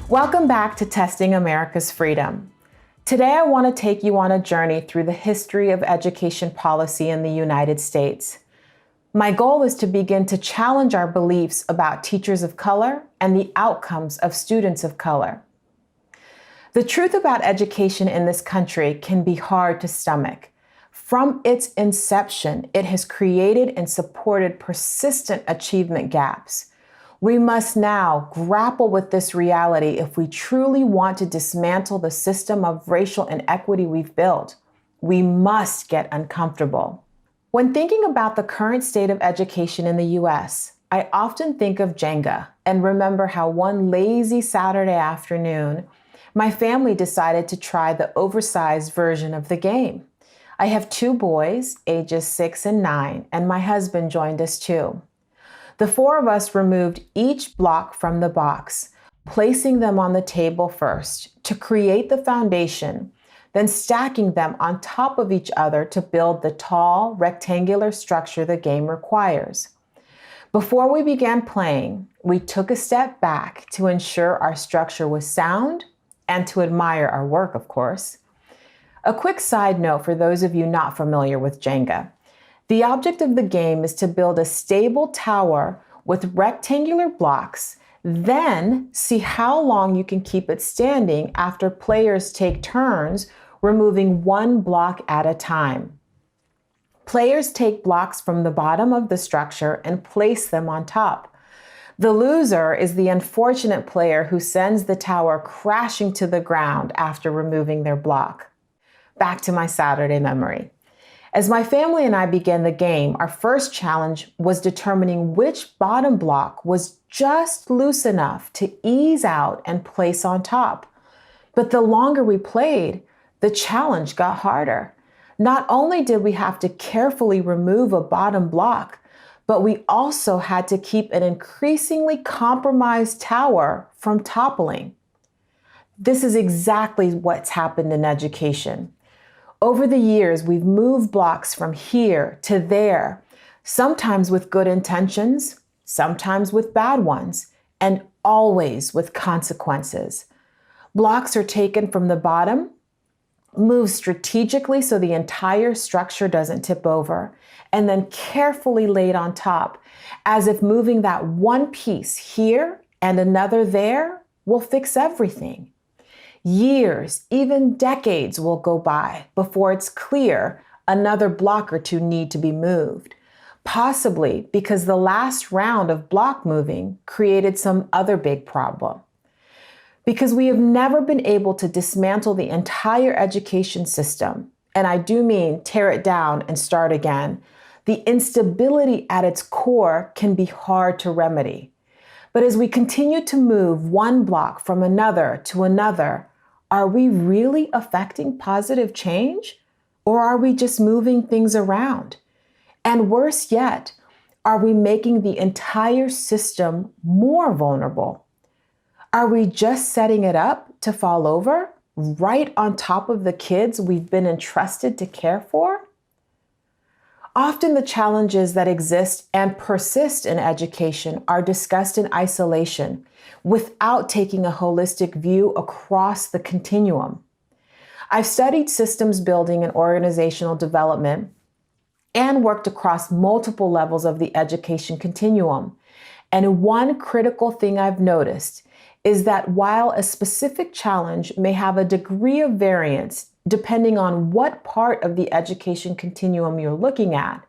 Welcome back to Testing America's Freedom. Today I want to take you on a journey through the history of education policy in the United States. My goal is to begin to challenge our beliefs about teachers of color and the outcomes of students of color. The truth about education in this country can be hard to stomach. From its inception, it has created and supported persistent achievement gaps. We must now grapple with this reality if we truly want to dismantle the system of racial inequity we've built. We must get uncomfortable. When thinking about the current state of education in the U.S., I often think of Jenga and remember how one lazy Saturday afternoon, my family decided to try the oversized version of the game. I have 2 boys, ages 6 and 9, and my husband joined us too. The 4 of us removed each block from the box, placing them on the table first to create the foundation, then stacking them on top of each other to build the tall, rectangular structure the game requires. Before we began playing, we took a step back to ensure our structure was sound and to admire our work, of course. A quick side note for those of you not familiar with Jenga. The object of the game is to build a stable tower with rectangular blocks, then see how long you can keep it standing after players take turns removing 1 block at a time. Players take blocks from the bottom of the structure and place them on top. The loser is the unfortunate player who sends the tower crashing to the ground after removing their block. Back to my Saturday memory. As my family and I began the game, our first challenge was determining which bottom block was just loose enough to ease out and place on top. But the longer we played, the challenge got harder. Not only did we have to carefully remove a bottom block, but we also had to keep an increasingly compromised tower from toppling. This is exactly what's happened in education. Over the years, we've moved blocks from here to there, sometimes with good intentions, sometimes with bad ones, and always with consequences. Blocks are taken from the bottom, moved strategically so the entire structure doesn't tip over, and then carefully laid on top, as if moving that one piece here and another there will fix everything. Years, even decades will go by before it's clear another block or 2 need to be moved, possibly because the last round of block moving created some other big problem. Because we have never been able to dismantle the entire education system, and I do mean tear it down and start again, the instability at its core can be hard to remedy. But as we continue to move one block from another to another, are we really affecting positive change? Or are we just moving things around? And worse yet, are we making the entire system more vulnerable? Are we just setting it up to fall over right on top of the kids we've been entrusted to care for? Often the challenges that exist and persist in education are discussed in isolation without taking a holistic view across the continuum. I've studied systems building and organizational development and worked across multiple levels of the education continuum. And one critical thing I've noticed is that while a specific challenge may have a degree of variance depending on what part of the education continuum you're looking at,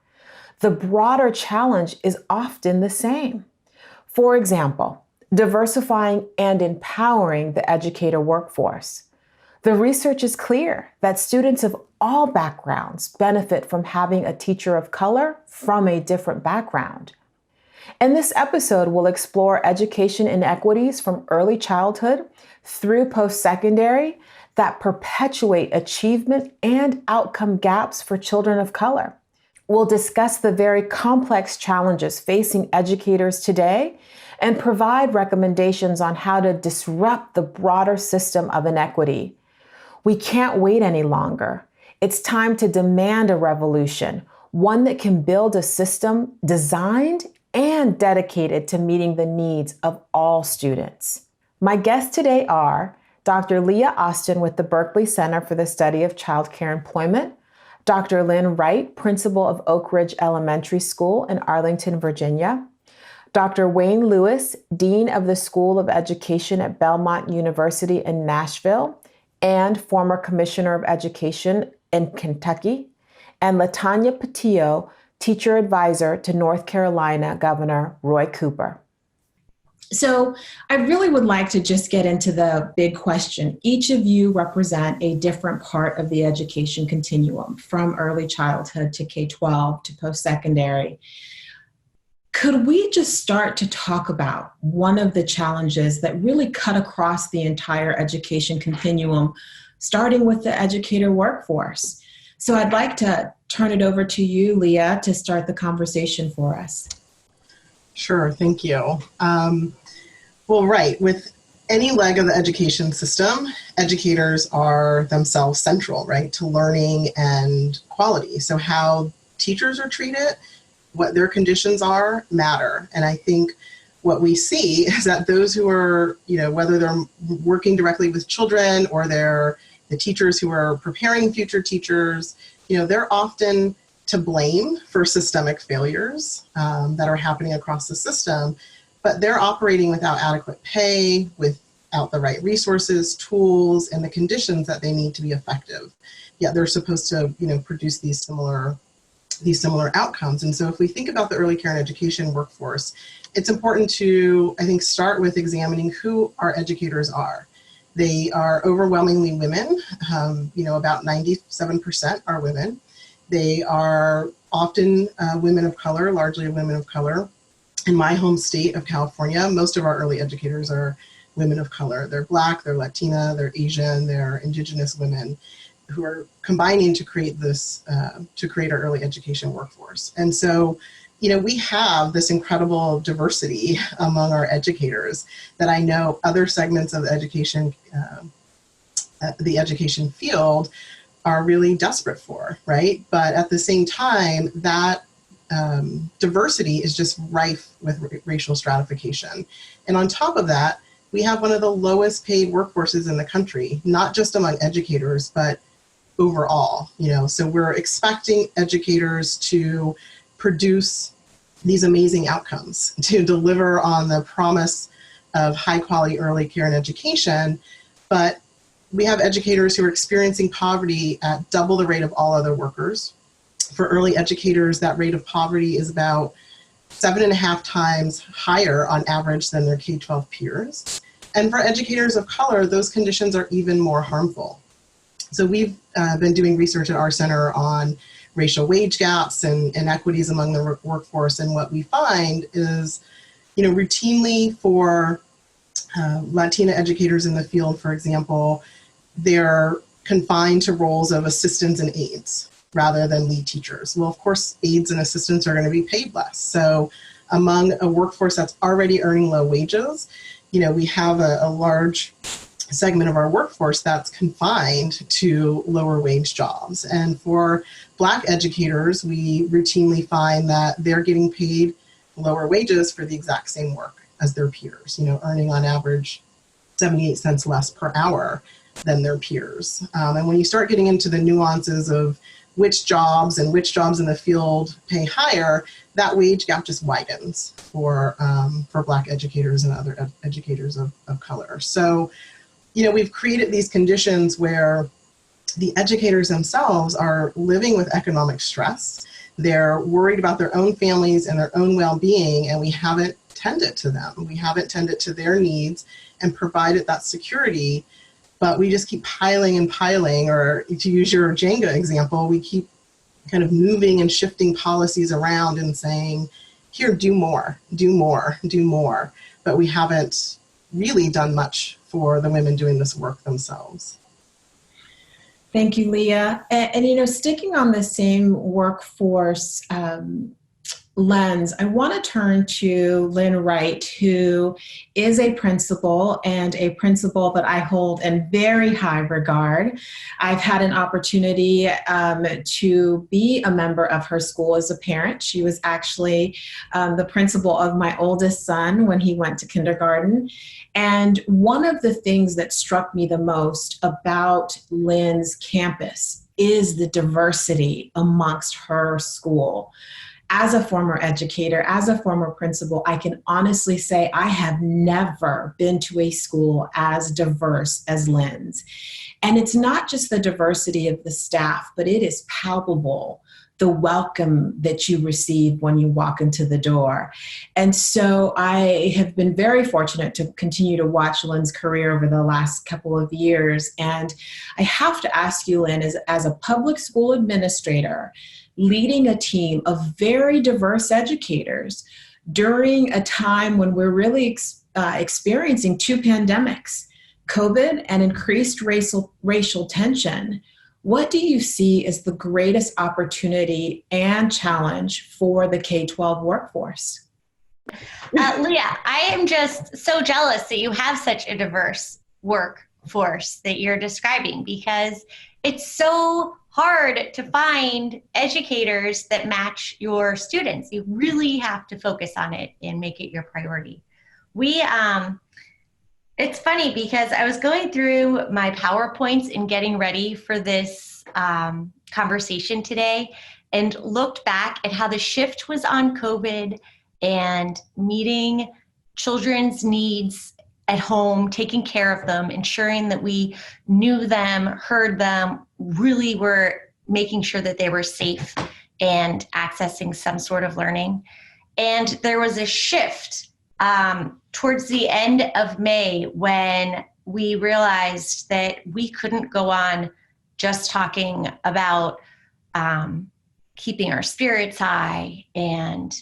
the broader challenge is often the same. For example, diversifying and empowering the educator workforce. The research is clear that students of all backgrounds benefit from having a teacher of color from a different background. In this episode, we'll explore education inequities from early childhood through post-secondary that perpetuate achievement and outcome gaps for children of color. We'll discuss the very complex challenges facing educators today and provide recommendations on how to disrupt the broader system of inequity. We can't wait any longer. It's time to demand a revolution, one that can build a system designed and dedicated to meeting the needs of all students. My guests today are Dr. Lea Austin with the Berkeley Center for the Study of Childcare Employment, Dr. Lynn Wright, principal of Oakridge Elementary School in Arlington, Virginia, Dr. Wayne Lewis, Dean of the School of Education at Belmont University in Nashville, and former Commissioner of Education in Kentucky, and LaTanya Pattillo, Teacher Advisor to North Carolina Governor Roy Cooper. So I really would like to just get into the big question. Each of you represent a different part of the education continuum, from early childhood to K-12 to post-secondary. Could we just start to talk about one of the challenges that really cut across the entire education continuum, starting with the educator workforce? So I'd like to turn it over to you, Lea, to start the conversation for us. Sure, thank you. Well, right, with any leg of the education system, educators are themselves central, right, to learning and quality. So how teachers are treated, what their conditions are, matter. And I think what we see is that those who are, whether they're working directly with children or they're the teachers who are preparing future teachers, they're often to blame for systemic failures that are happening across the system, but they're operating without adequate pay, without the right resources, tools, and the conditions that they need to be effective. Yet they're supposed to, produce these similar outcomes. And so if we think about the early care and education workforce, it's important to, I think, start with examining who our educators are. They are overwhelmingly women, about 97% are women. They are often women of color, largely women of color. In my home state of California, most of our early educators are women of color. They're Black, they're Latina, they're Asian, they're Indigenous women who are combining to create our early education workforce. And so, we have this incredible diversity among our educators that I know other segments of the education field are really desperate for, right? But at the same time, that diversity is just rife with racial stratification. And on top of that, we have one of the lowest paid workforces in the country, not just among educators, but overall, so we're expecting educators to produce these amazing outcomes, to deliver on the promise of high quality early care and education, but we have educators who are experiencing poverty at double the rate of all other workers. For early educators, that rate of poverty is about 7.5 times higher on average than their K-12 peers. And for educators of color, those conditions are even more harmful. So we've been doing research at our center on racial wage gaps and inequities among the workforce. And what we find is, routinely for Latina educators in the field, for example, they're confined to roles of assistants and aides rather than lead teachers. Well, of course, aides and assistants are going to be paid less. So among a workforce that's already earning low wages, we have a large segment of our workforce that's confined to lower wage jobs. And for Black educators, we routinely find that they're getting paid lower wages for the exact same work as their peers, earning on average 78 cents less per hour than their peers. And when you start getting into the nuances of which jobs in the field pay higher, that wage gap just widens for Black educators and other educators of color. So, we've created these conditions where the educators themselves are living with economic stress. They're worried about their own families and their own well-being, and we haven't tended to them. We haven't tended to their needs and provided that security, but we just keep piling and piling, or to use your Jenga example, we keep kind of moving and shifting policies around and saying, here, do more, do more, do more. But we haven't really done much for the women doing this work themselves. Thank you, Lea. And sticking on the same workforce lens, I want to turn to Lynn Wright, who is a principal and a principal that I hold in very high regard. I've had an opportunity to be a member of her school as a parent. She was actually the principal of my oldest son when he went to kindergarten. And one of the things that struck me the most about Lynn's campus is the diversity amongst her school. As a former educator, as a former principal, I can honestly say I have never been to a school as diverse as Lynn's. And it's not just the diversity of the staff, but it is palpable, the welcome that you receive when you walk into the door. And so I have been very fortunate to continue to watch Lynn's career over the last couple of years. And I have to ask you, Lynn, as a public school administrator, leading a team of very diverse educators during a time when we're really experiencing two pandemics, COVID and increased racial tension, what do you see as the greatest opportunity and challenge for the K-12 workforce? Lea, I am just so jealous that you have such a diverse workforce that you're describing, because it's so hard to find educators that match your students. You really have to focus on it and make it your priority. It's funny because I was going through my PowerPoints and getting ready for this conversation today and looked back at how the shift was on COVID and meeting children's needs at home, taking care of them, ensuring that we knew them, heard them, really were making sure that they were safe and accessing some sort of learning. And there was a shift towards the end of May when we realized that we couldn't go on just talking about keeping our spirits high and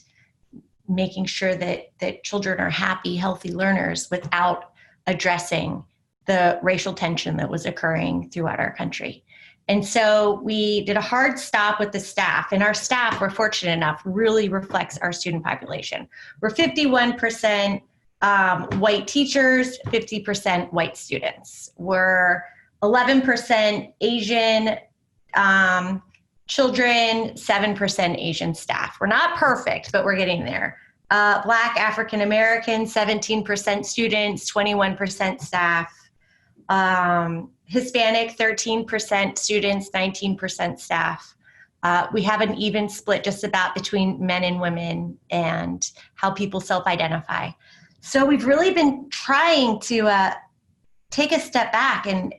making sure that children are happy, healthy learners without addressing the racial tension that was occurring throughout our country. And so we did a hard stop with the staff, and our staff, we're fortunate enough, really reflects our student population. We're 51% white teachers, 50% white students. We're 11% Asian children, 7% Asian staff. We're not perfect, but we're getting there. Black African American, 17% students, 21% staff. Hispanic, 13% students, 19% staff. We have an even split just about between men and women and how people self-identify. So we've really been trying to take a step back and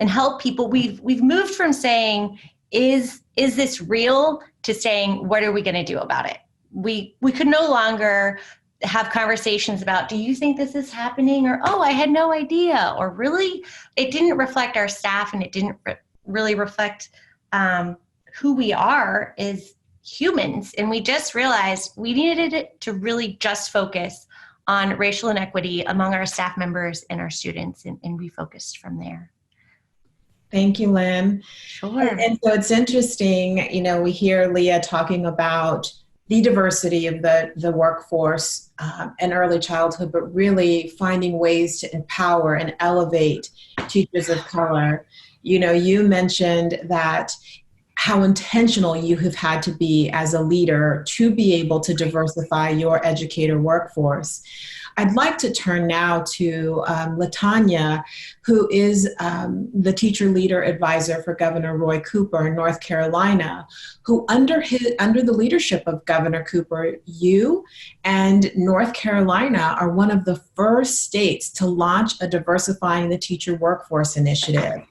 help people. We've moved from saying, is this real, to saying, what are we going to do about it? We could no longer have conversations about, do you think this is happening? Or, oh, I had no idea. Or really, it didn't reflect our staff, and it didn't really reflect who we are as humans. And we just realized we needed it to really just focus on racial inequity among our staff members and our students, and we focused from there. Thank you, Lynn. Sure. And so it's interesting, we hear Lea talking about the diversity of the workforce and early childhood, but really finding ways to empower and elevate teachers of color. You mentioned that how intentional you have had to be as a leader to be able to diversify your educator workforce. I'd like to turn now to LaTanya, who is the teacher leader advisor for Governor Roy Cooper in North Carolina, who under the leadership of Governor Cooper, you and North Carolina are one of the first states to launch a Diversifying the Teacher Workforce initiative,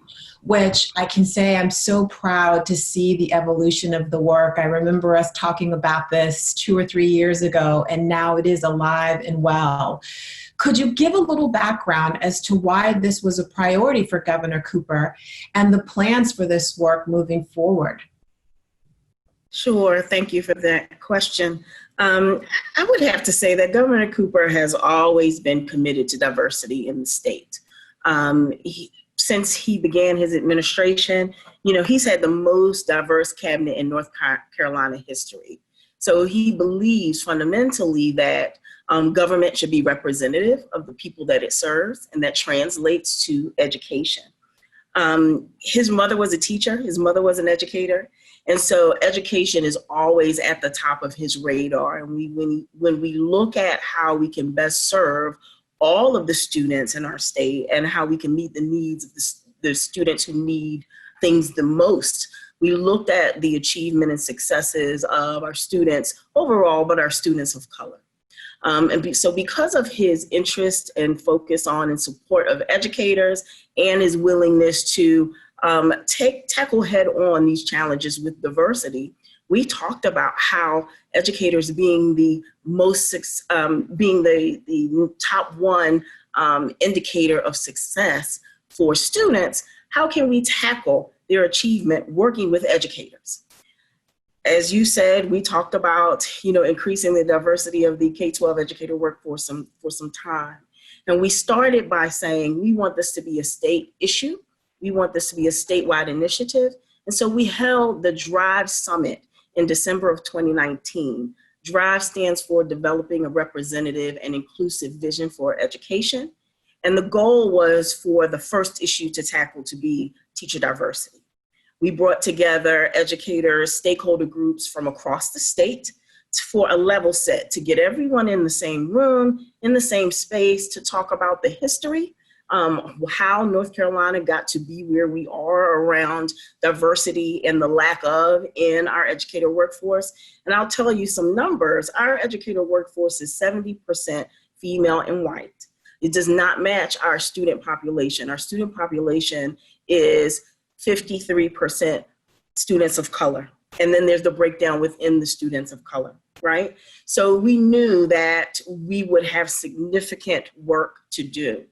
which I can say I'm so proud to see the evolution of the work. I remember us talking about this 2 or 3 years ago, and now it is alive and well. Could you give a little background as to why this was a priority for Governor Cooper and the plans for this work moving forward? Sure, thank you for that question. I would have to say that Governor Cooper has always been committed to diversity in the state. Since he began his administration, he's had the most diverse cabinet in North Carolina history. So he believes fundamentally that government should be representative of the people that it serves, and that translates to education. His mother was a teacher, his mother was an educator, and so education is always at the top of his radar. And when we look at how we can best serve all of the students in our state and how we can meet the needs of the students who need things the most, we looked at the achievement and successes of our students overall, but our students of color. So because of his interest and focus on and support of educators and his willingness to tackle head on these challenges with diversity, we talked about how educators being the top one indicator of success for students, how can we tackle their achievement working with educators? As you said, we talked about, increasing the diversity of the K-12 educator workforce for some time. And we started by saying, we want this to be a state issue. We want this to be a statewide initiative. And so we held the DRIVE Summit in December of 2019. DRIVE stands for Developing a Representative and Inclusive Vision for Education. And the goal was for the first issue to tackle to be teacher diversity. We brought together educators, stakeholder groups from across the state for a level set to get everyone in the same room, in the same space, to talk about the history, how North Carolina got to be where we are around diversity and the lack of in our educator workforce. And I'll tell you some numbers. Our educator workforce is 70% female and white. It does not match our student population. Our student population is 53% students of color. And then there's the breakdown within the students of color, right? So we knew that we would have significant work to do.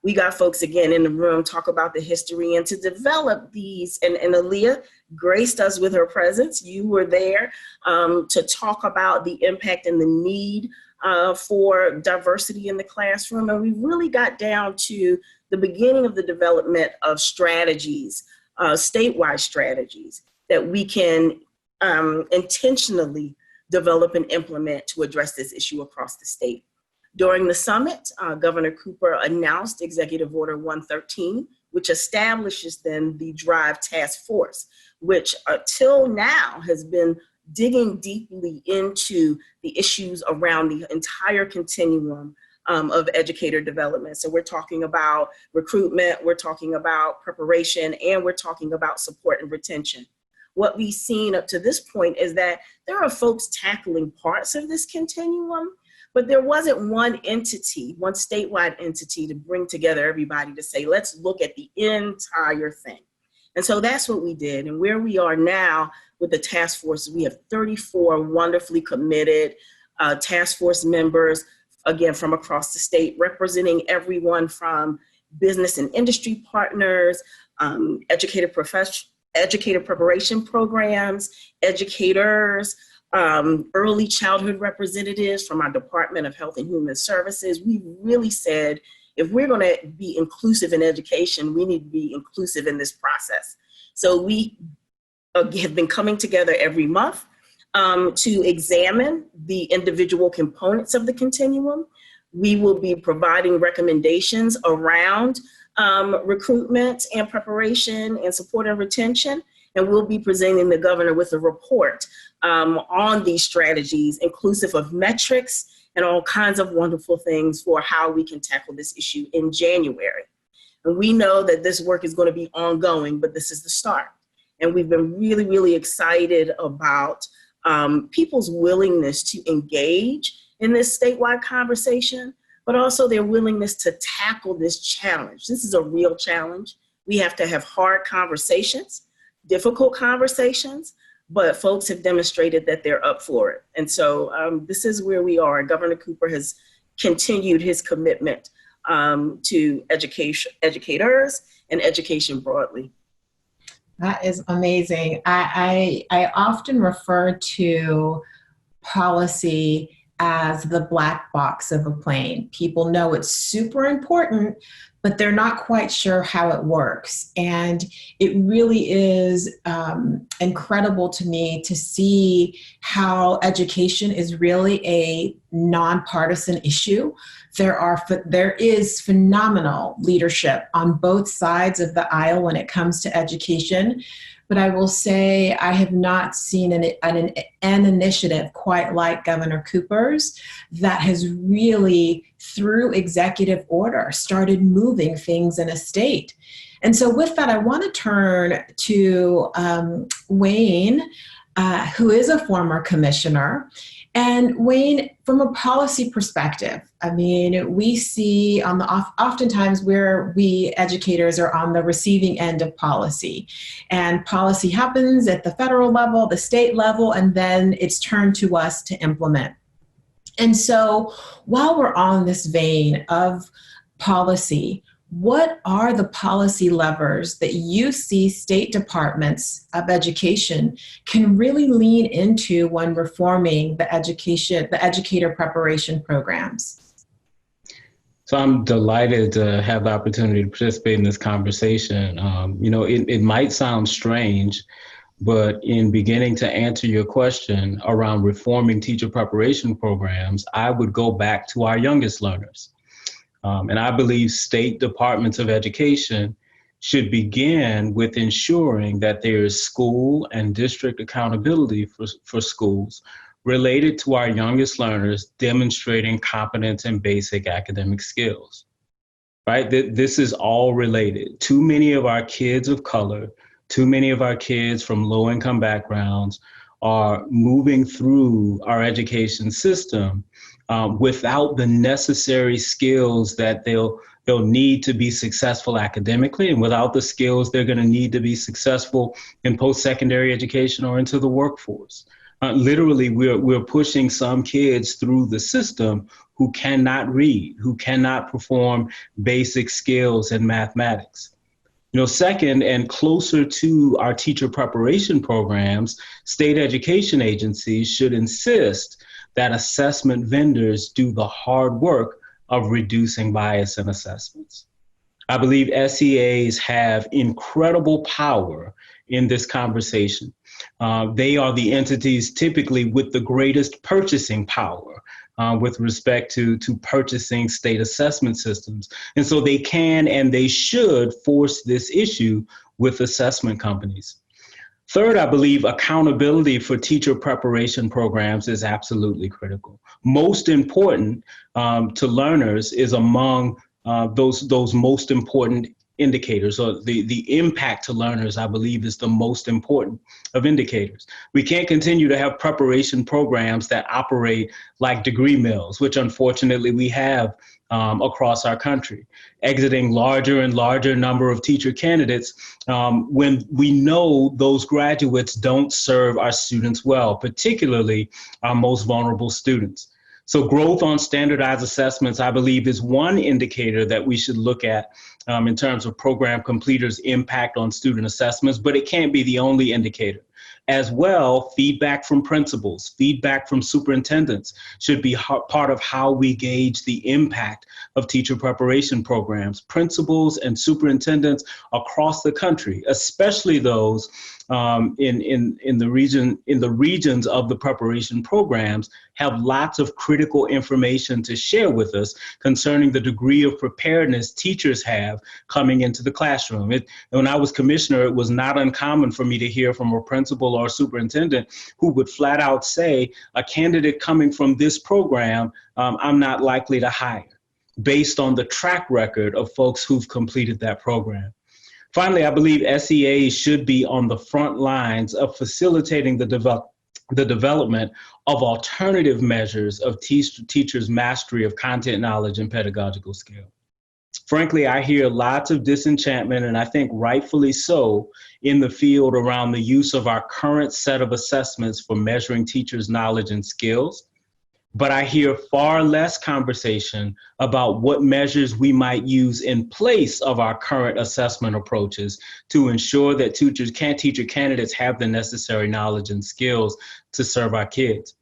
We got folks again in the room, talk about the history and to develop these, and Aaliyah graced us with her presence. You were there to talk about the impact and the need for diversity in the classroom. And we really got down to the beginning of the development of strategies, statewide strategies that we can intentionally develop and implement to address this issue across the state. During the summit, Governor Cooper announced Executive Order 113, which establishes then the DRIVE Task Force, which till now has been digging deeply into the issues around the entire continuum of educator development. So we're talking about recruitment, we're talking about preparation, and we're talking about support and retention. What we've seen up to this point is that there are folks tackling parts of this continuum, but there wasn't one entity, one statewide entity to bring together everybody to say, let's look at the entire thing. And so that's what we did. And where we are now with the task force, we have 34 wonderfully committed task force members, again, from across the state, representing everyone from business and industry partners, educator preparation programs, educators, early childhood representatives from our Department of Health and Human Services. We really said, if we're going to be inclusive in education, we need to be inclusive in this process. So we have been coming together every month to examine the individual components of the continuum. We will be providing recommendations around recruitment and preparation and support and retention. And we'll be presenting the governor with a report on these strategies, inclusive of metrics and all kinds of wonderful things for how we can tackle this issue in January. And we know that this work is going to be ongoing, but this is the start. And we've been really, really excited about people's willingness to engage in this statewide conversation, but also their willingness to tackle this challenge. This is a real challenge. We have to have hard conversations, difficult conversations, but folks have demonstrated that they're up for it. And so this is where we are. Governor Cooper has continued his commitment to educators and education broadly. That is amazing. I often refer to policy as the black box of a plane. People know it's super important, but they're not quite sure how it works. And it really is incredible to me to see how education is really a nonpartisan issue. There is phenomenal leadership on both sides of the aisle when it comes to education. But I will say I have not seen an initiative quite like Governor Cooper's that has really, through executive order, started moving things in a state. And so with that, I want to turn to Wayne, who is a former commissioner. And Wayne, from a policy perspective, I mean, we see oftentimes where we educators are on the receiving end of policy, and policy happens at the federal level, the state level, and then it's turned to us to implement. And so while we're on this vein of policy, what are the policy levers that you see state departments of education can really lean into when reforming the educator preparation programs? So I'm delighted to have the opportunity to participate in this conversation. It might sound strange, but in beginning to answer your question around reforming teacher preparation programs, I would go back to our youngest learners. And I believe state departments of education should begin with ensuring that there is school and district accountability for schools related to our youngest learners demonstrating competence in basic academic skills, right? This is all related. Too many of our kids of color, too many of our kids from low-income backgrounds are moving through our education system without the necessary skills that they'll need to be successful academically, and without the skills they're going to need to be successful in post-secondary education or into the workforce. Literally, we're pushing some kids through the system who cannot read, who cannot perform basic skills in mathematics. Second, and closer to our teacher preparation programs, state education agencies should insist that assessment vendors do the hard work of reducing bias in assessments. I believe SEAs have incredible power in this conversation. They are the entities typically with the greatest purchasing power with respect to purchasing state assessment systems. And so they can and they should force this issue with assessment companies. Third, I believe accountability for teacher preparation programs is absolutely critical. Most important to learners is among those most important indicators, or the impact to learners, I believe, is the most important of indicators. We can't continue to have preparation programs that operate like degree mills, which unfortunately we have across our country, exiting larger and larger number of teacher candidates when we know those graduates don't serve our students well, particularly our most vulnerable students. So growth on standardized assessments, I believe, is one indicator that we should look at in terms of program completers' impact on student assessments, but it can't be the only indicator. As well, feedback from principals, feedback from superintendents should be part of how we gauge the impact of teacher preparation programs. Principals and superintendents across the country, especially those in the regions of the preparation programs, have lots of critical information to share with us concerning the degree of preparedness teachers have coming into the classroom. When I was commissioner, it was not uncommon for me to hear from a principal or a superintendent who would flat out say, a candidate coming from this program, I'm not likely to hire, based on the track record of folks who've completed that program. Finally, I believe SEAs should be on the front lines of facilitating the development of alternative measures of teachers' mastery of content knowledge and pedagogical skill. Frankly, I hear lots of disenchantment, and I think rightfully so, in the field around the use of our current set of assessments for measuring teachers' knowledge and skills. But I hear far less conversation about what measures we might use in place of our current assessment approaches to ensure that teacher candidates have the necessary knowledge and skills to serve our kids.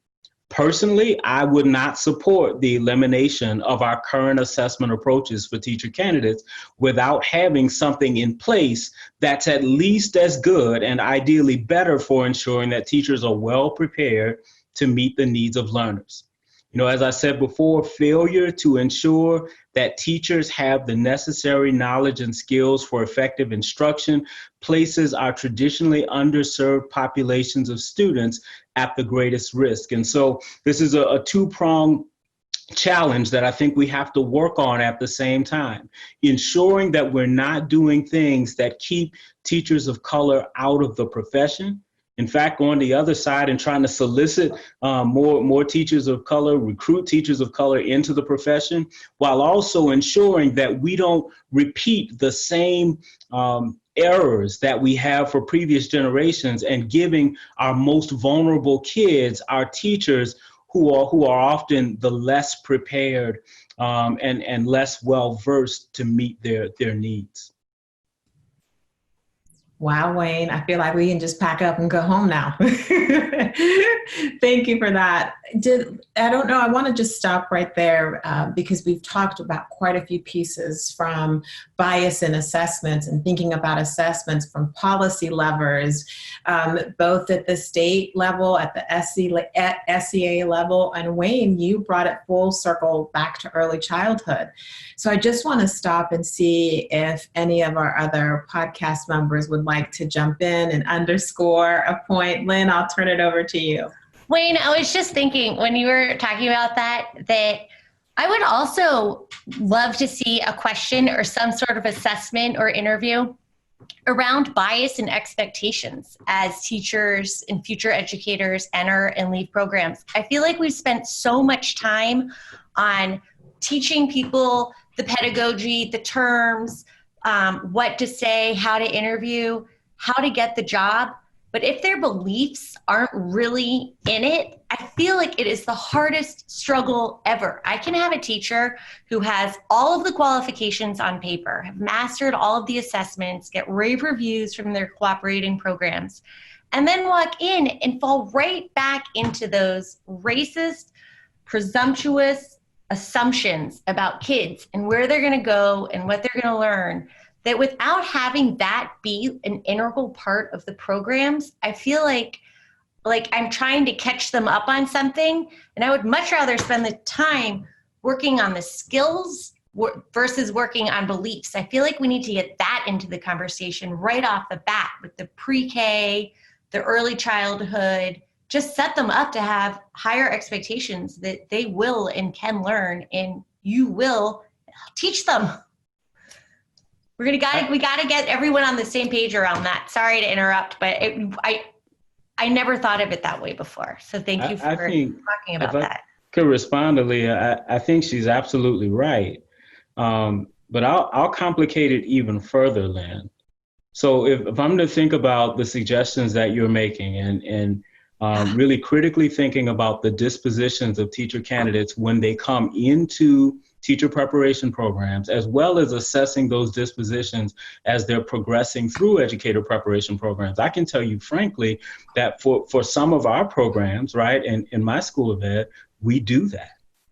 Personally, I would not support the elimination of our current assessment approaches for teacher candidates without having something in place that's at least as good and ideally better for ensuring that teachers are well prepared to meet the needs of learners. You know, as I said before, failure to ensure that teachers have the necessary knowledge and skills for effective instruction places our traditionally underserved populations of students at the greatest risk. And so this is a two-pronged challenge that I think we have to work on at the same time, ensuring that we're not doing things that keep teachers of color out of the profession. In fact, on the other side and trying to solicit more teachers of color, recruit teachers of color into the profession, while also ensuring that we don't repeat the same errors that we have for previous generations and giving our most vulnerable kids, our teachers, who are often the less prepared and less well-versed to meet their needs. Wow, Wayne, I feel like we can just pack up and go home now. Thank you for that. I don't know, I want to just stop right there because we've talked about quite a few pieces, from bias in assessments and thinking about assessments from policy levers, both at the state level, at the SEA level, and Wayne, you brought it full circle back to early childhood. So I just want to stop and see if any of our other podcast members would like to jump in and underscore a point. Lynn, I'll turn it over to you. Wayne, I was just thinking when you were talking about that I would also love to see a question or some sort of assessment or interview around bias and expectations as teachers and future educators enter and leave programs. I feel like we've spent so much time on teaching people the pedagogy, the terms, what to say, how to interview, how to get the job. But if their beliefs aren't really in it, I feel like it is the hardest struggle ever. I can have a teacher who has all of the qualifications on paper, have mastered all of the assessments, get rave reviews from their cooperating programs, and then walk in and fall right back into those racist, presumptuous assumptions about kids and where they're going to go and what they're going to learn, that without having that be an integral part of the programs, I feel like I'm trying to catch them up on something, and I would much rather spend the time working on the skills versus working on beliefs. I feel like we need to get that into the conversation right off the bat with the pre-K, the early childhood, just set them up to have higher expectations that they will and can learn, and you will teach them. We got to get everyone on the same page around that. Sorry to interrupt, but I never thought of it that way before. So thank you for talking about that. Could respond to Leah. I think she's absolutely right. But I'll complicate it even further, Lynn. So if I'm to think about the suggestions that you're making and really critically thinking about the dispositions of teacher candidates when they come into teacher preparation programs, as well as assessing those dispositions as they're progressing through educator preparation programs, I can tell you frankly that for some of our programs, right, in my school of ed, we do that.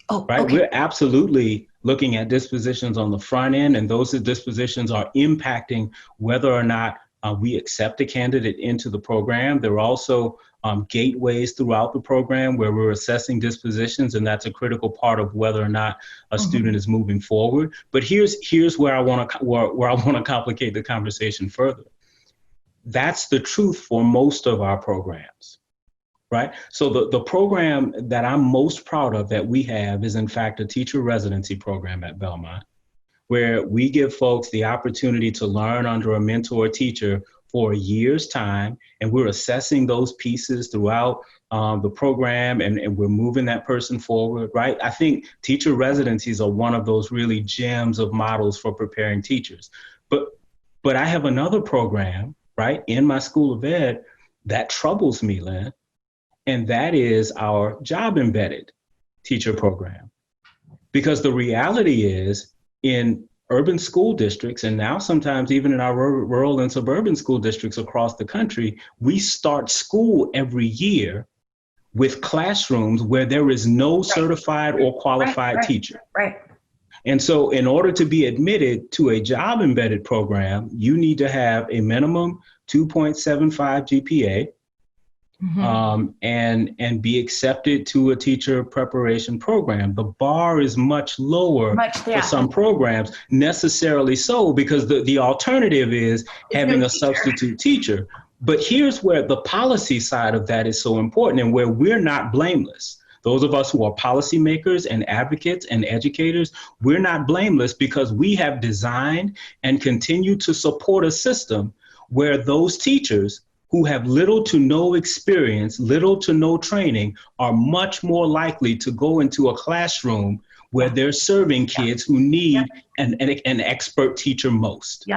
Oh, right. Okay. We're absolutely looking at dispositions on the front end, and those dispositions are impacting whether or not we accept a candidate into the program. There are also gateways throughout the program where we're assessing dispositions, and that's a critical part of whether or not a student is moving forward. But here's where I want to complicate the conversation further. That's the truth for most of our programs, right? So the program that I'm most proud of that we have is in fact a teacher residency program at Belmont, where we give folks the opportunity to learn under a mentor teacher for a year's time, and we're assessing those pieces throughout the program, and we're moving that person forward, right? I think teacher residencies are one of those really gems of models for preparing teachers. But I have another program, right, in my school of ed that troubles me, Lynn, and that is our job embedded teacher program. Because the reality is, in urban school districts, and now sometimes even in our rural and suburban school districts across the country, we start school every year with classrooms where there is no certified or qualified teacher. Right. And so in order to be admitted to a job embedded program, you need to have a minimum 2.75 GPA. And be accepted to a teacher preparation program. The bar is much lower for some programs, necessarily so, because the alternative is having a substitute teacher. But here's where the policy side of that is so important and where we're not blameless. Those of us who are policymakers and advocates and educators, we're not blameless because we have designed and continue to support a system where those teachers who have little to no experience, little to no training, are much more likely to go into a classroom where they're serving kids who need an expert teacher most.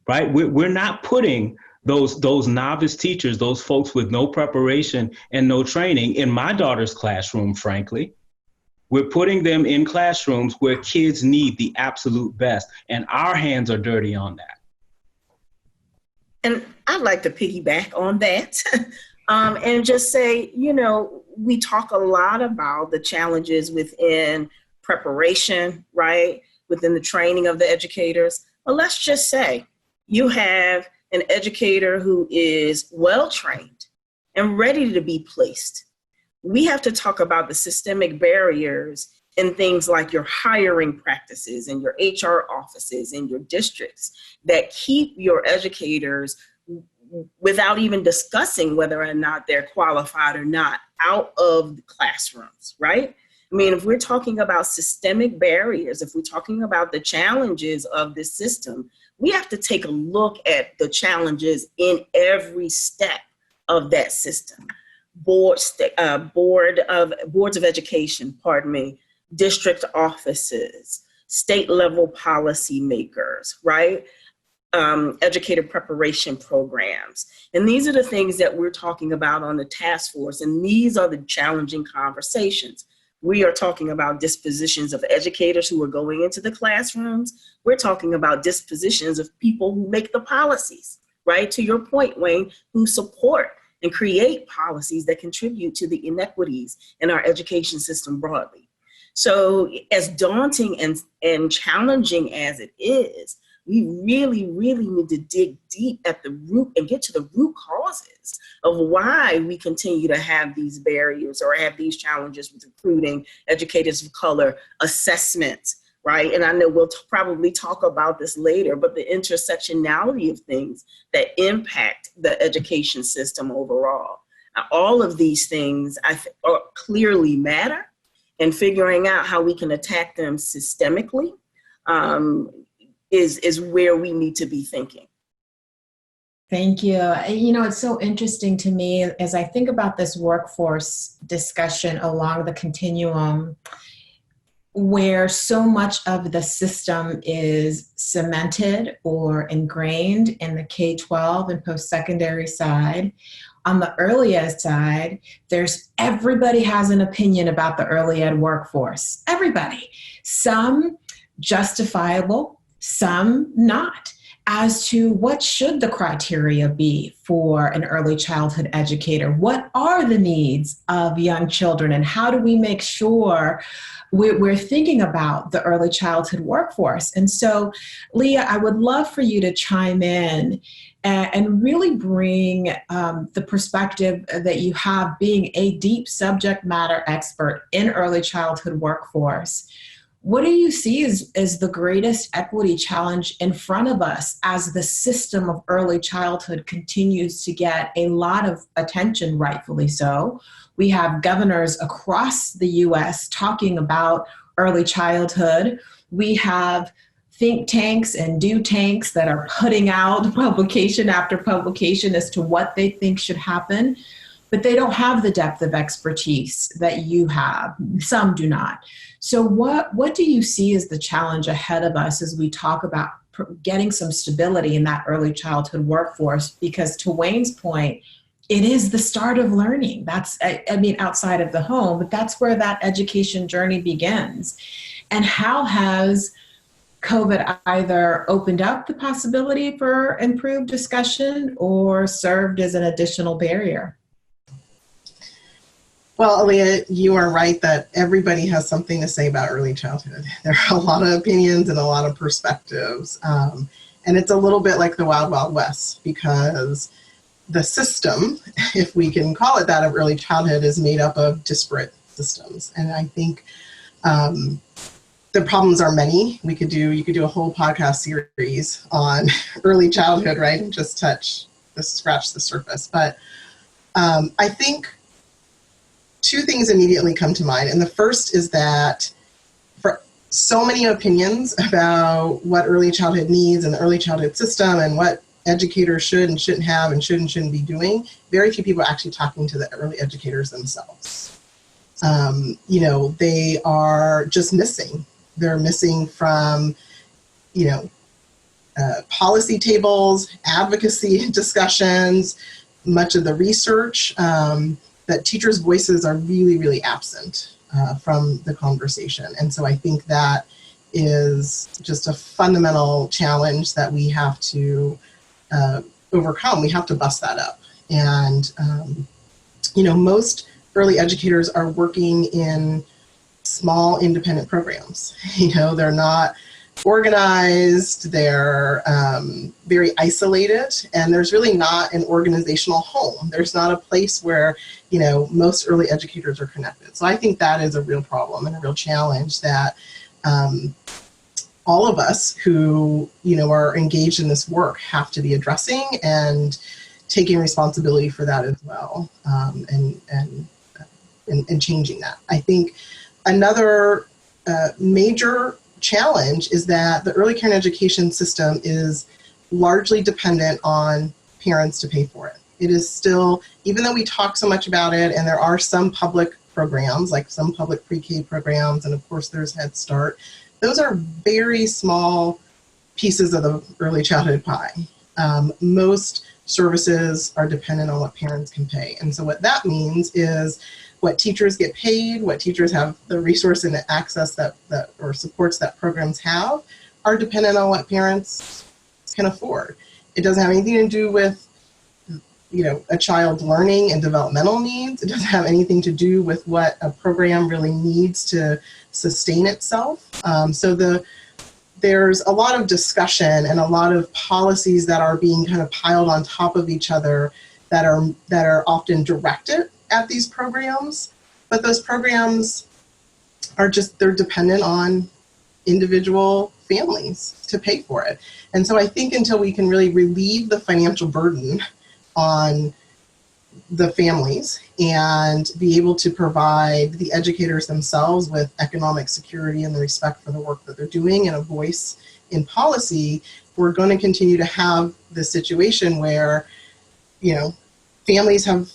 Right? We're not putting those novice teachers, those folks with no preparation and no training in my daughter's classroom, frankly. We're putting them in classrooms where kids need the absolute best, and our hands are dirty on that. And I'd like to piggyback on that and just say, we talk a lot about the challenges within preparation, right? Within the training of the educators. But let's just say you have an educator who is well-trained and ready to be placed. We have to talk about the systemic barriers in things like your hiring practices and your HR offices and your districts that keep your educators, without even discussing whether or not they're qualified or not, out of the classrooms, right? I mean, if we're talking about systemic barriers, if we're talking about the challenges of this system, we have to take a look at the challenges in every step of that system. Boards of education, district offices, state level policymakers, right? Educator preparation programs. And these are the things that we're talking about on the task force. And these are the challenging conversations. We are talking about dispositions of educators who are going into the classrooms. We're talking about dispositions of people who make the policies, right? To your point, Wayne, who support and create policies that contribute to the inequities in our education system broadly. So as daunting and challenging as it is, we really, really need to dig deep at the root and get to the root causes of why we continue to have these barriers or have these challenges with recruiting educators of color, assessment, right? And I know we'll probably talk about this later, but the intersectionality of things that impact the education system overall. Now, all of these things clearly matter, and figuring out how we can attack them systemically is where we need to be thinking. Thank you. It's so interesting to me as I think about this workforce discussion along the continuum, where so much of the system is cemented or ingrained in the K-12 and post-secondary side. On the early ed side, everybody has an opinion about the early ed workforce. Everybody. Some justifiable, some not, as to what should the criteria be for an early childhood educator. What are the needs of young children, and how do we make sure we're thinking about the early childhood workforce? And so, Lea, I would love for you to chime in and really bring the perspective that you have being a deep subject matter expert in early childhood workforce. What do you see as the greatest equity challenge in front of us as the system of early childhood continues to get a lot of attention, rightfully so? We have governors across the U.S. talking about early childhood. We have think tanks and do tanks that are putting out publication after publication as to what they think should happen, but they don't have the depth of expertise that you have. Some do not. So what do you see as the challenge ahead of us as we talk about getting some stability in that early childhood workforce? Because to Wayne's point, it is the start of learning. That's, outside of the home, but that's where that education journey begins. And how has COVID either opened up the possibility for improved discussion or served as an additional barrier? Well, Lea, you are right that everybody has something to say about early childhood. There are a lot of opinions and a lot of perspectives. And it's a little bit like the Wild Wild West, because the system, if we can call it that, of early childhood is made up of disparate systems. And I think the problems are many. You could do a whole podcast series on early childhood, right? And just scratch the surface. But I think two things immediately come to mind. And the first is that for so many opinions about what early childhood needs and the early childhood system and what educators should and shouldn't have and shouldn't be doing, very few people are actually talking to the early educators themselves. They are just missing. They're missing from, policy tables, advocacy discussions, much of the research, that teachers' voices are really, really absent from the conversation. And so I think that is just a fundamental challenge that we have to overcome. We have to bust that up. And, most early educators are working in small independent programs. They're not organized, they're very isolated, and there's really not an organizational home. There's not a place where, most early educators are connected. So I think that is a real problem and a real challenge that all of us who, are engaged in this work have to be addressing and taking responsibility for that as well, and changing that. I think another major challenge is that the early care and education system is largely dependent on parents to pay for it. It is still, even though we talk so much about it, and there are some public programs, like some public pre-K programs, and of course there's Head Start, those are very small pieces of the early childhood pie. Most services are dependent on what parents can pay. And so what that means is what teachers get paid, what teachers have the resource and the access that or supports that programs have, are dependent on what parents can afford. It doesn't have anything to do with, a child's learning and developmental needs. It doesn't have anything to do with what a program really needs to sustain itself. There's a lot of discussion and a lot of policies that are being kind of piled on top of each other that are often directed at these programs, but those programs are they're dependent on individual families to pay for it. And so I think until we can really relieve the financial burden on the families and be able to provide the educators themselves with economic security and the respect for the work that they're doing and a voice in policy, we're going to continue to have this situation where, families have,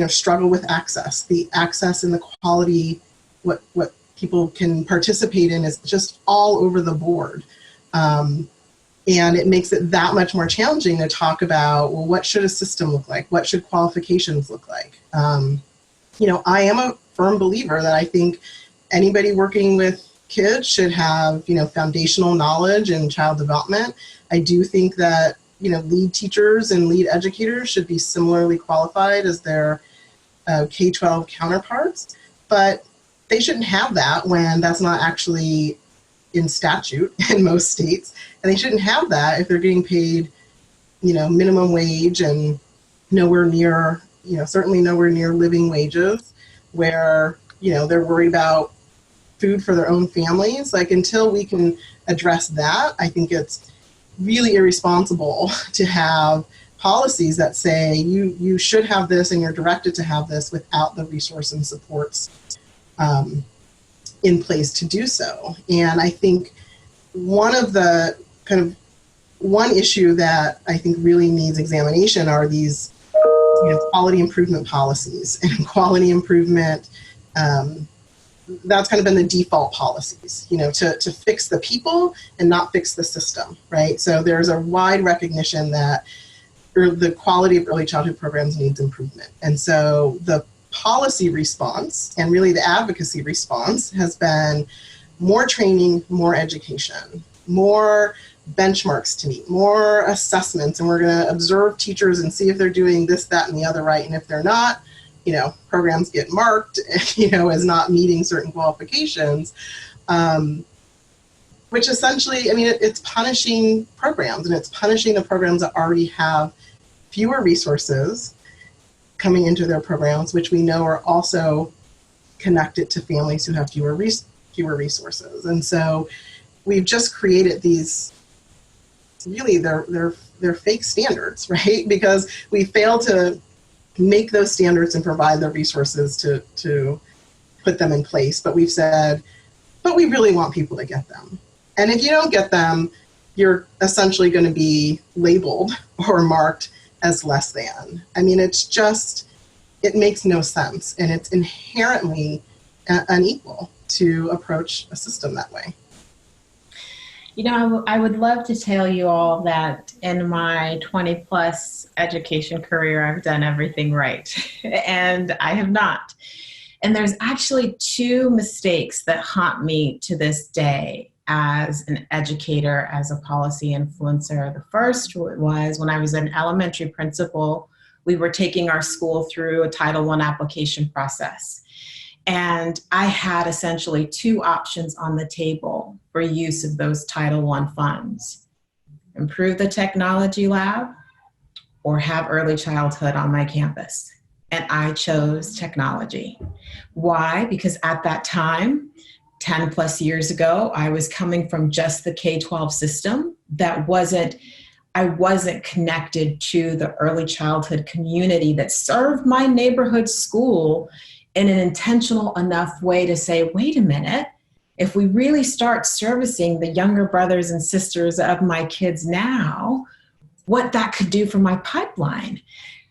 struggle with access. The access and the quality, what people can participate in is just all over the board. And it makes it that much more challenging to talk about, well, what should a system look like? What should qualifications look like? I am a firm believer that I think anybody working with kids should have, foundational knowledge in child development. I do think that, lead teachers and lead educators should be similarly qualified as their K-12 counterparts, but they shouldn't have that when that's not actually in statute in most states. And they shouldn't have that if they're getting paid, minimum wage and nowhere near, certainly nowhere near living wages, where, they're worried about food for their own families. Like, until we can address that, I think it's really irresponsible to have policies that say you should have this and you're directed to have this without the resource and supports in place to do so. And I think one issue that I think really needs examination are these quality improvement policies and quality improvement. That's kind of been the default policies, to fix the people and not fix the system, right? So there's a wide recognition that the quality of early childhood programs needs improvement. And so the policy response and really the advocacy response has been more training, more education, more benchmarks to meet, more assessments, and we're going to observe teachers and see if they're doing this, that, and the other right. And if they're not, programs get marked, as not meeting certain qualifications, which essentially, it's punishing programs, and it's punishing the programs that already have fewer resources coming into their programs, which we know are also connected to families who have fewer resources. And so we've just created these, really, they're fake standards, right? Because we fail to make those standards and provide the resources to put them in place. But we've said, but we really want people to get them. And if you don't get them, you're essentially going to be labeled or marked as less than. It makes no sense. And it's inherently unequal to approach a system that way. I would love to tell you all that in my 20 plus education career, I've done everything right, and I have not. And there's actually two mistakes that haunt me to this day as an educator, as a policy influencer. The first was when I was an elementary principal, we were taking our school through a Title I application process. And I had essentially two options on the table for use of those Title I funds: improve the technology lab or have early childhood on my campus. And I chose technology. Why? Because at that time, 10 plus years ago, I was coming from just the K-12 system I wasn't connected to the early childhood community that served my neighborhood school in an intentional enough way to say, wait a minute, if we really start servicing the younger brothers and sisters of my kids now, what that could do for my pipeline.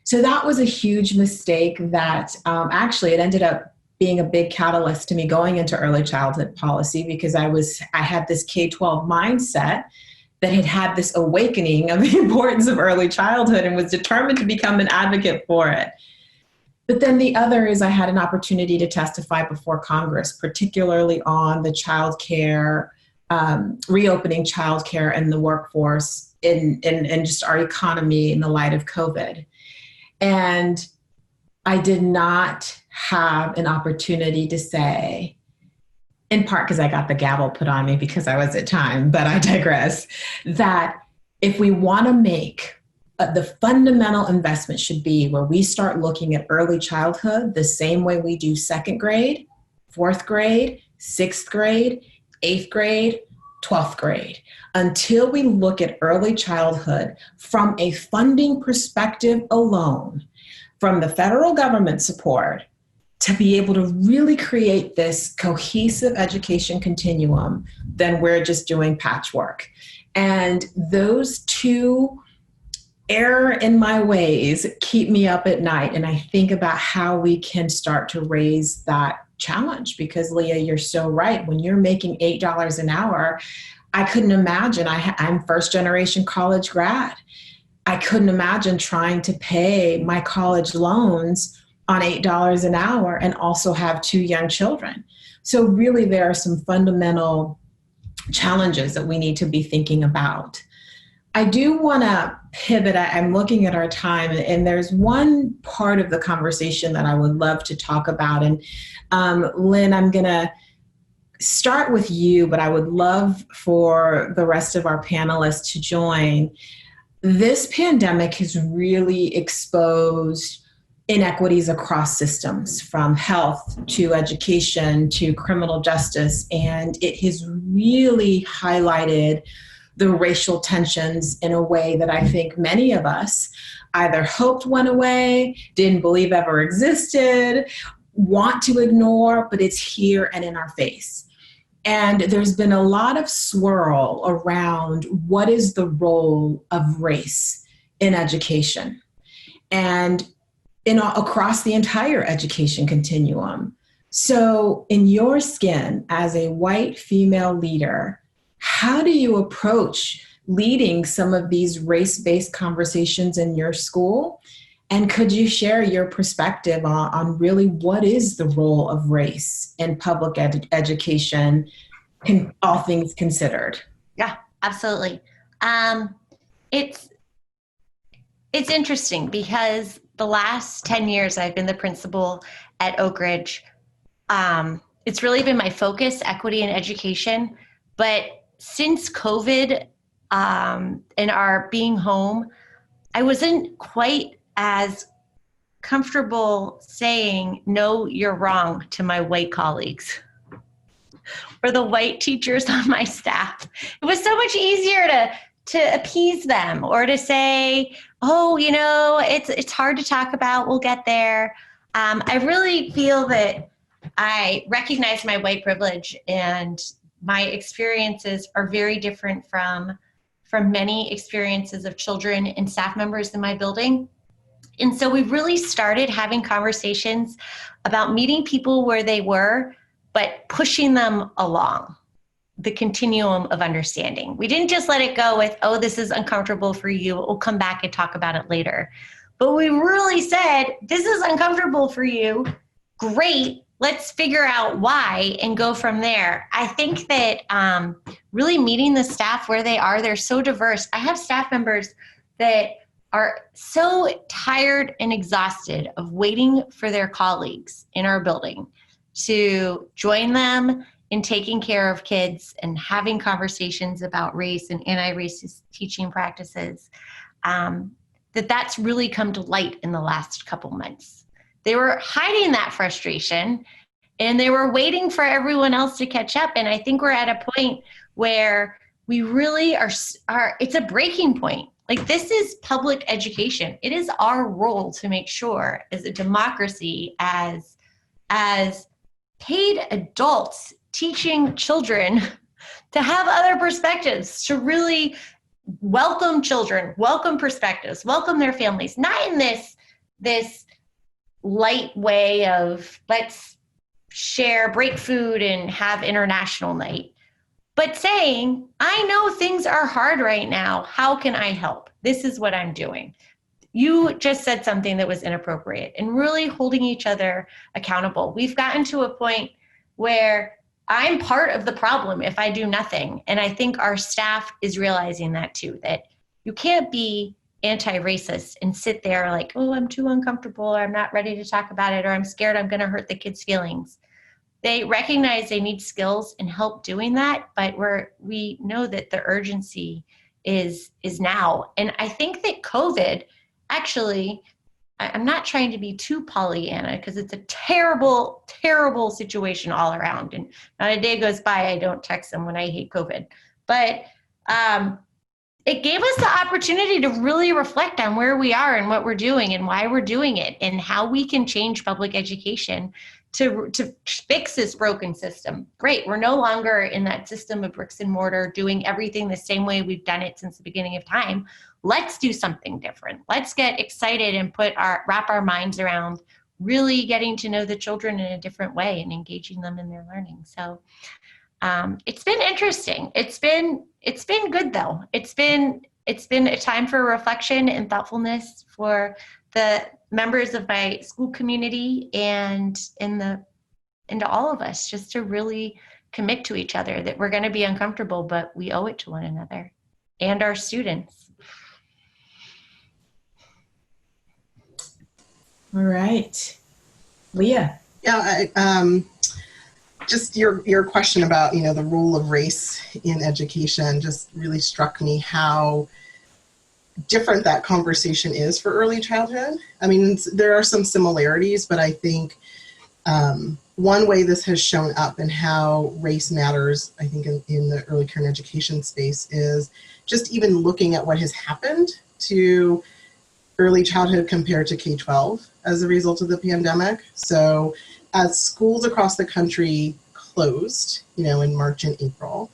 So that was a huge mistake that actually it ended up being a big catalyst to me going into early childhood policy, because I had this K-12 mindset that had this awakening of the importance of early childhood and was determined to become an advocate for it. But then the other is I had an opportunity to testify before Congress, particularly on the childcare, reopening childcare and the workforce in just our economy in the light of COVID. And I did not have an opportunity to say, in part because I got the gavel put on me because I was at time, but I digress, that if we want to make the fundamental investment should be where we start looking at early childhood the same way we do second grade, fourth grade, sixth grade, eighth grade, 12th grade, until we look at early childhood from a funding perspective alone, from the federal government support, to be able to really create this cohesive education continuum, then we're just doing patchwork. And those two error in my ways keep me up at night. And I think about how we can start to raise that challenge, because Lea, you're so right. When you're making $8 an hour, I couldn't imagine, I'm first generation college grad. I couldn't imagine trying to pay my college loans on $8 an hour and also have two young children. So really there are some fundamental challenges that we need to be thinking about. I do want to pivot. I'm looking at our time, and there's one part of the conversation that I would love to talk about. And Lynn, I'm going to start with you, but I would love for the rest of our panelists to join. This pandemic has really exposed inequities across systems, from health to education to criminal justice, and it has really highlighted the racial tensions in a way that I think many of us either hoped went away, didn't believe ever existed, want to ignore, but it's here and in our face. And there's been a lot of swirl around what is the role of race in education and across the entire education continuum. So in your skin as a white female leader, how do you approach leading some of these race-based conversations in your school? And could you share your perspective on really what is the role of race in public education, all things considered? Yeah, absolutely. It's interesting because the last 10 years I've been the principal at Oakridge, it's really been my focus, equity and education. But since COVID and our being home, I wasn't quite as comfortable saying, no, you're wrong to my white colleagues or the white teachers on my staff. It was so much easier to appease them or to say, oh, you know, it's hard to talk about, we'll get there. I really feel that I recognize my white privilege, and my experiences are very different from many experiences of children and staff members in my building. And so we really started having conversations about meeting people where they were, but pushing them along the continuum of understanding. We didn't just let it go with, oh, this is uncomfortable for you, we'll come back and talk about it later. But we really said, this is uncomfortable for you, great, let's figure out why and go from there. I think that really meeting the staff where they are, they're so diverse. I have staff members that are so tired and exhausted of waiting for their colleagues in our building to join them in taking care of kids and having conversations about race and anti-racist teaching practices, that's really come to light in the last couple months. They were hiding that frustration and they were waiting for everyone else to catch up. And I think we're at a point where we really are it's a breaking point. Like, this is public education. It is our role to make sure, as a democracy, as paid adults teaching children to have other perspectives, to really welcome children, welcome perspectives, welcome their families, not in this light way of let's share, break food and have international night, but saying, I know things are hard right now. How can I help? This is what I'm doing. You just said something that was inappropriate, and really holding each other accountable. We've gotten to a point where I'm part of the problem if I do nothing. And I think our staff is realizing that too, that you can't be anti-racist and sit there like, oh, I'm too uncomfortable, or I'm not ready to talk about it, or I'm scared I'm going to hurt the kids' feelings. They recognize they need skills and help doing that, but we know that the urgency is now. And I think that COVID, actually, I'm not trying to be too Pollyanna because it's a terrible, terrible situation all around. And not a day goes by I don't text them when I hate COVID. But it gave us the opportunity to really reflect on where we are and what we're doing and why we're doing it and how we can change public education to fix this broken system. Great, we're no longer in that system of bricks and mortar doing everything the same way we've done it since the beginning of time. Let's do something different. Let's get excited and wrap our minds around really getting to know the children in a different way and engaging them in their learning. So it's been interesting. It's been good though. It's been a time for reflection and thoughtfulness for the members of my school community and into all of us, just to really commit to each other that we're going to be uncomfortable, but we owe it to one another and our students. All right. Lea. Yeah, just your question about, the role of race in education just really struck me how different that conversation is for early childhood. I mean, there are some similarities, but I think one way this has shown up in how race matters, I think, in the early care and education space is just even looking at what has happened to early childhood compared to K-12 as a result of the pandemic. So as schools across the country closed, in March and April,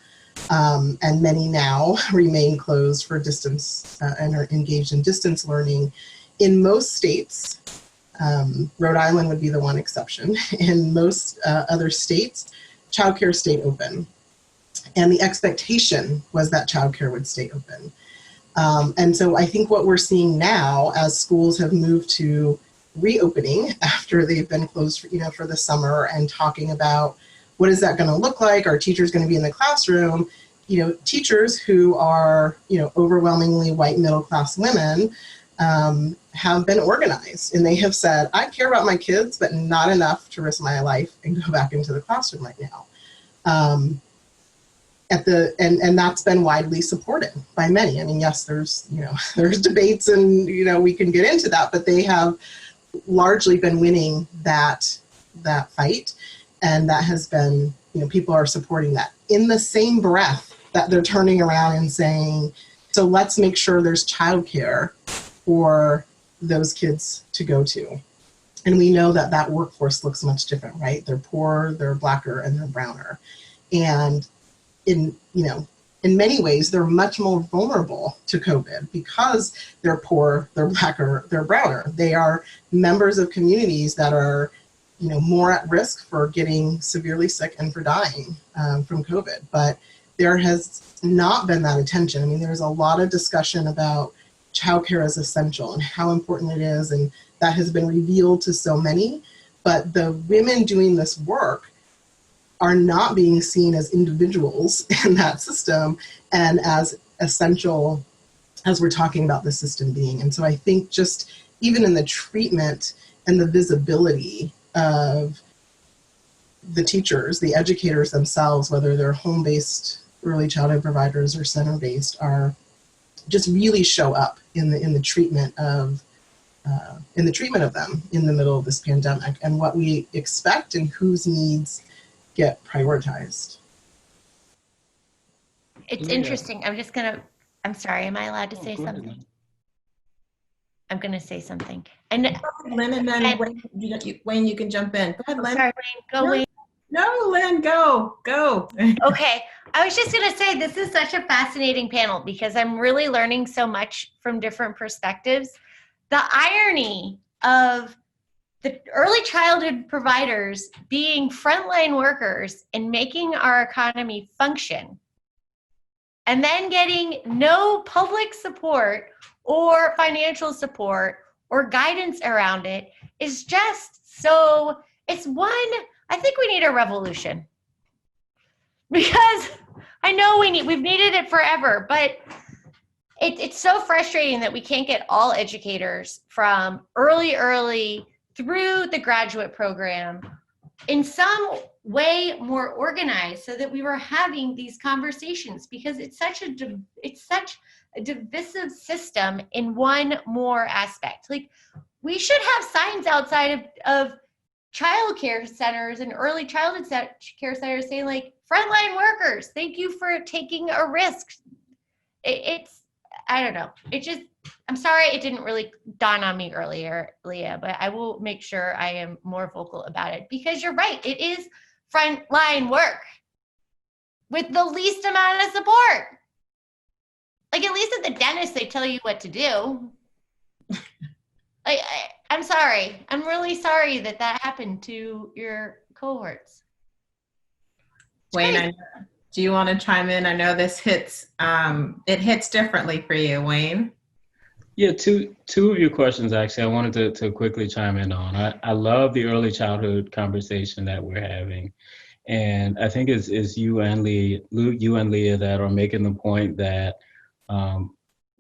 and many now remain closed for distance and are engaged in distance learning, in most states, Rhode Island would be the one exception, in most other states, childcare stayed open. And the expectation was that childcare would stay open. And so I think what we're seeing now as schools have moved to reopening after they've been closed for the summer and talking about what is that going to look like? Are teachers going to be in the classroom? Teachers who are, overwhelmingly white middle-class women have been organized, and they have said, I care about my kids, but not enough to risk my life and go back into the classroom right now. And that's been widely supported by many. I mean, yes, there's debates, and we can get into that, but they have largely been winning that fight, and that has been, people are supporting that. In the same breath that they're turning around and saying, so let's make sure there's childcare for those kids to go to. And we know that workforce looks much different, right? They're poorer, they're blacker, and they're browner. And in many ways, they're much more vulnerable to COVID because they're poor, they're blacker, they're browner. They are members of communities that are, more at risk for getting severely sick and for dying from COVID. But there has not been that attention. I mean, there's a lot of discussion about childcare as essential and how important it is, and that has been revealed to so many. But the women doing this work are not being seen as individuals in that system and as essential as we're talking about the system being. And so I think just even in the treatment and the visibility of the teachers, the educators themselves, whether they're home-based early childhood providers or center-based, are just really show up in the treatment of them in the middle of this pandemic, and what we expect and whose needs get prioritized. It's interesting. I'm sorry, am I allowed to say something? I'm going to say something. And Lynn, and then Wayne, you can jump in. Go ahead, Lynn. Sorry, Wayne. Go, Wayne. No, Lynn, go. Okay. I was just going to say, this is such a fascinating panel because I'm really learning so much from different perspectives. The irony of the early childhood providers being frontline workers and making our economy function, and then getting no public support or financial support or guidance around it is just so, I think we need a revolution. Because I know we've needed it forever, but it's so frustrating that we can't get all educators from early through the graduate program in some way more organized so that we were having these conversations, because it's such a divisive system in one more aspect. Like, we should have signs outside of child care centers and early childhood care centers saying, like, frontline workers, thank you for taking a risk. I don't know. I'm sorry it didn't really dawn on me earlier, Lea, but I will make sure I am more vocal about it, because you're right. It is frontline work with the least amount of support. Like, at least at the dentist, they tell you what to do. I'm sorry. I'm really sorry that happened to your cohorts. Wayne, do you want to chime in? I know this hits differently for you, Wayne. Yeah, two of your questions, actually, I wanted to quickly chime in on. I love the early childhood conversation that we're having. And I think it's you and Lea that are making the point that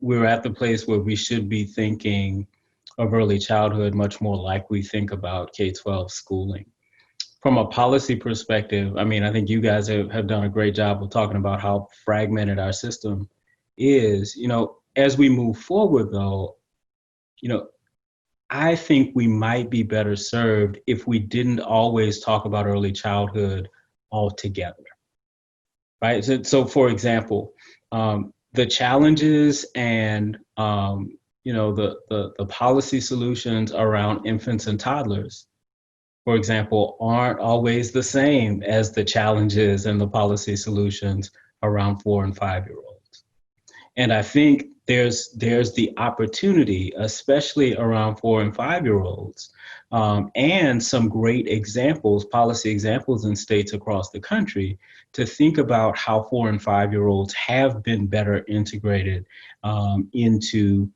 we're at the place where we should be thinking of early childhood much more like we think about K-12 schooling. From a policy perspective, I mean, I think you guys have done a great job of talking about how fragmented our system is. As we move forward, though, I think we might be better served if we didn't always talk about early childhood altogether, right? So for example, the challenges and the policy solutions around infants and toddlers, for example, aren't always the same as the challenges and the policy solutions around 4 and 5-year-olds. And I think there's the opportunity, especially around 4 and 5-year-olds, and some great examples, policy examples in states across the country, to think about how 4 and 5-year-olds have been better integrated into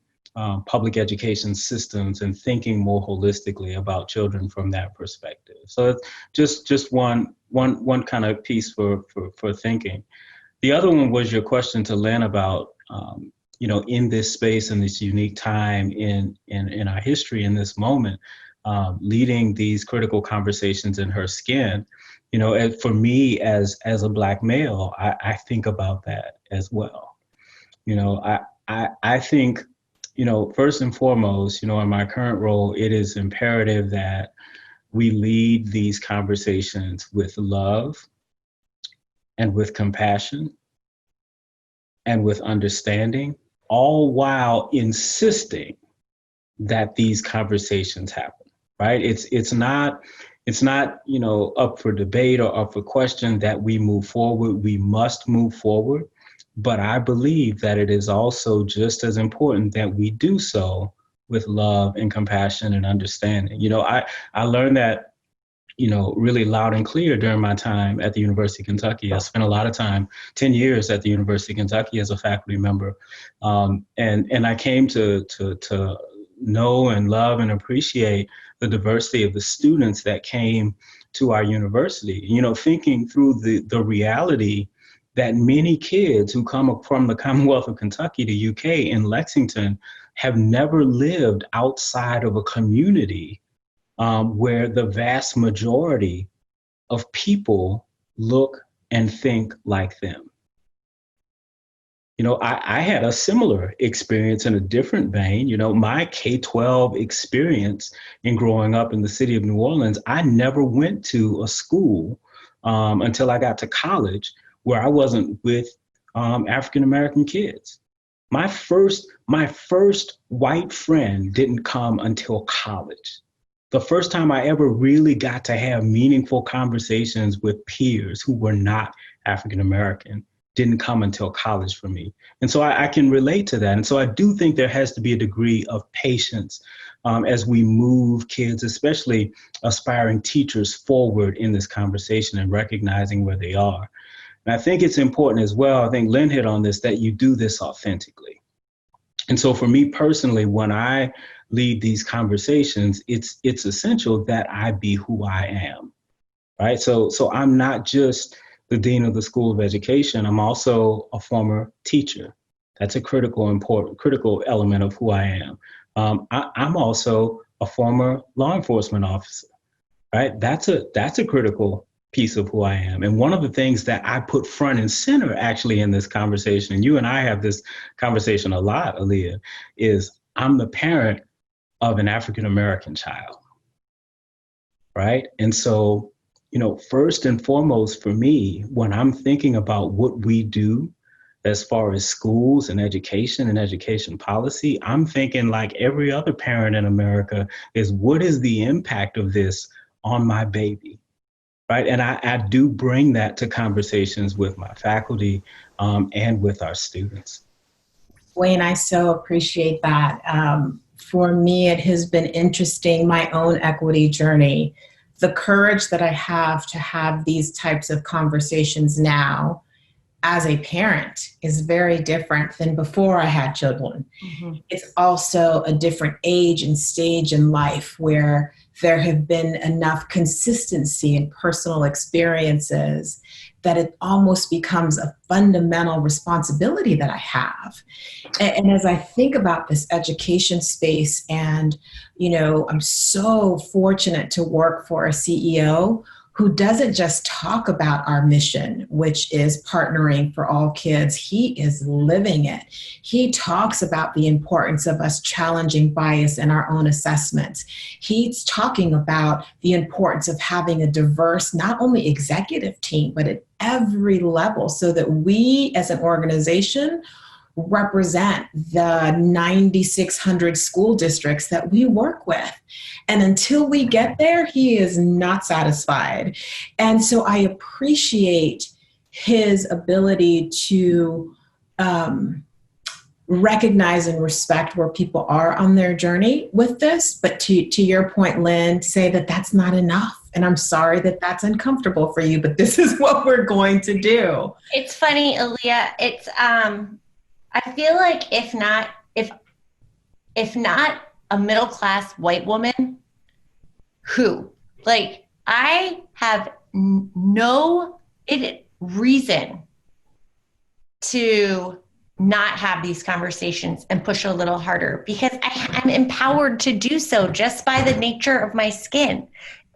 public education systems and thinking more holistically about children from that perspective. So it's just one kind of piece for thinking. The other one was your question to Lynn about in this space and this unique time in our history in this moment, leading these critical conversations in her skin. And for me as a Black male, I think about that as well. I think, first and foremost, in my current role, it is imperative that we lead these conversations with love and with compassion and with understanding, all while insisting that these conversations happen, right? It's not up for debate or up for question that we move forward. We must move forward. But I believe that it is also just as important that we do so with love and compassion and understanding. I learned that, really loud and clear during my time at the University of Kentucky. I spent a lot of time, 10 years at the University of Kentucky as a faculty member. And I came to know and love and appreciate the diversity of the students that came to our university, thinking through the reality that many kids who come from the Commonwealth of Kentucky to UK in Lexington have never lived outside of a community where the vast majority of people look and think like them. I had a similar experience in a different vein. My K-12 experience in growing up in the city of New Orleans, I never went to a school until I got to college where I wasn't with African-American kids. My first white friend didn't come until college. The first time I ever really got to have meaningful conversations with peers who were not African-American didn't come until college for me. And so I can relate to that. And so I do think there has to be a degree of patience as we move kids, especially aspiring teachers, forward in this conversation and recognizing where they are. And I think it's important as well, I think Lynn hit on this, that you do this authentically. And so for me personally, when I lead these conversations, it's essential that I be who I am, right? So I'm not just the dean of the School of Education, I'm also a former teacher. That's a critical element of who I am. I'm also a former law enforcement officer, right? That's a critical piece of who I am. And one of the things that I put front and center actually in this conversation, and you and I have this conversation a lot, Aaliyah, is I'm the parent of an African-American child, right? And so, first and foremost for me, when I'm thinking about what we do as far as schools and education policy, I'm thinking like every other parent in America is, what is the impact of this on my baby? Right. And I do bring that to conversations with my faculty and with our students. Wayne, I so appreciate that. For me, it has been interesting, my own equity journey. The courage that I have to have these types of conversations now as a parent is very different than before I had children. Mm-hmm. It's also a different age and stage in life where there have been enough consistency in personal experiences that it almost becomes a fundamental responsibility that I have. And as I think about this education space, and, I'm so fortunate to work for a CEO who doesn't just talk about our mission, which is partnering for all kids. He is living it. He talks about the importance of us challenging bias in our own assessments. He's talking about the importance of having a diverse, not only executive team, but at every level, so that we as an organization represent the 9,600 school districts that we work with. And until we get there, he is not satisfied. And so I appreciate his ability to recognize and respect where people are on their journey with this. But to your point, Lynn, say that that's not enough. And I'm sorry that that's uncomfortable for you, but this is what we're going to do. It's funny, Aaliyah. It's I feel like if not a middle-class white woman, who? Like, I have no reason to not have these conversations and push a little harder, because I'm empowered to do so just by the nature of my skin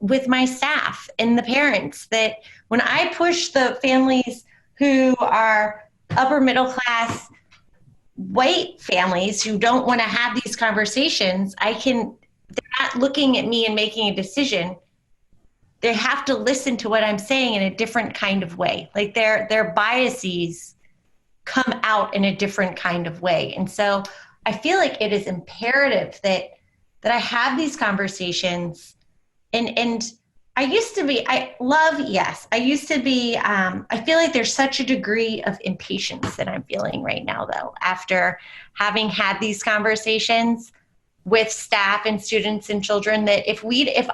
with my staff and the parents, that when I push the families who are upper middle class white families who don't want to have these conversations, they're not looking at me and making a decision. They have to listen to what I'm saying in a different kind of way. Like their biases come out in a different kind of way. And so I feel like it is imperative that I have these conversations. And I used to be, I feel like there's such a degree of impatience that I'm feeling right now, though, after having had these conversations with staff and students and children, that if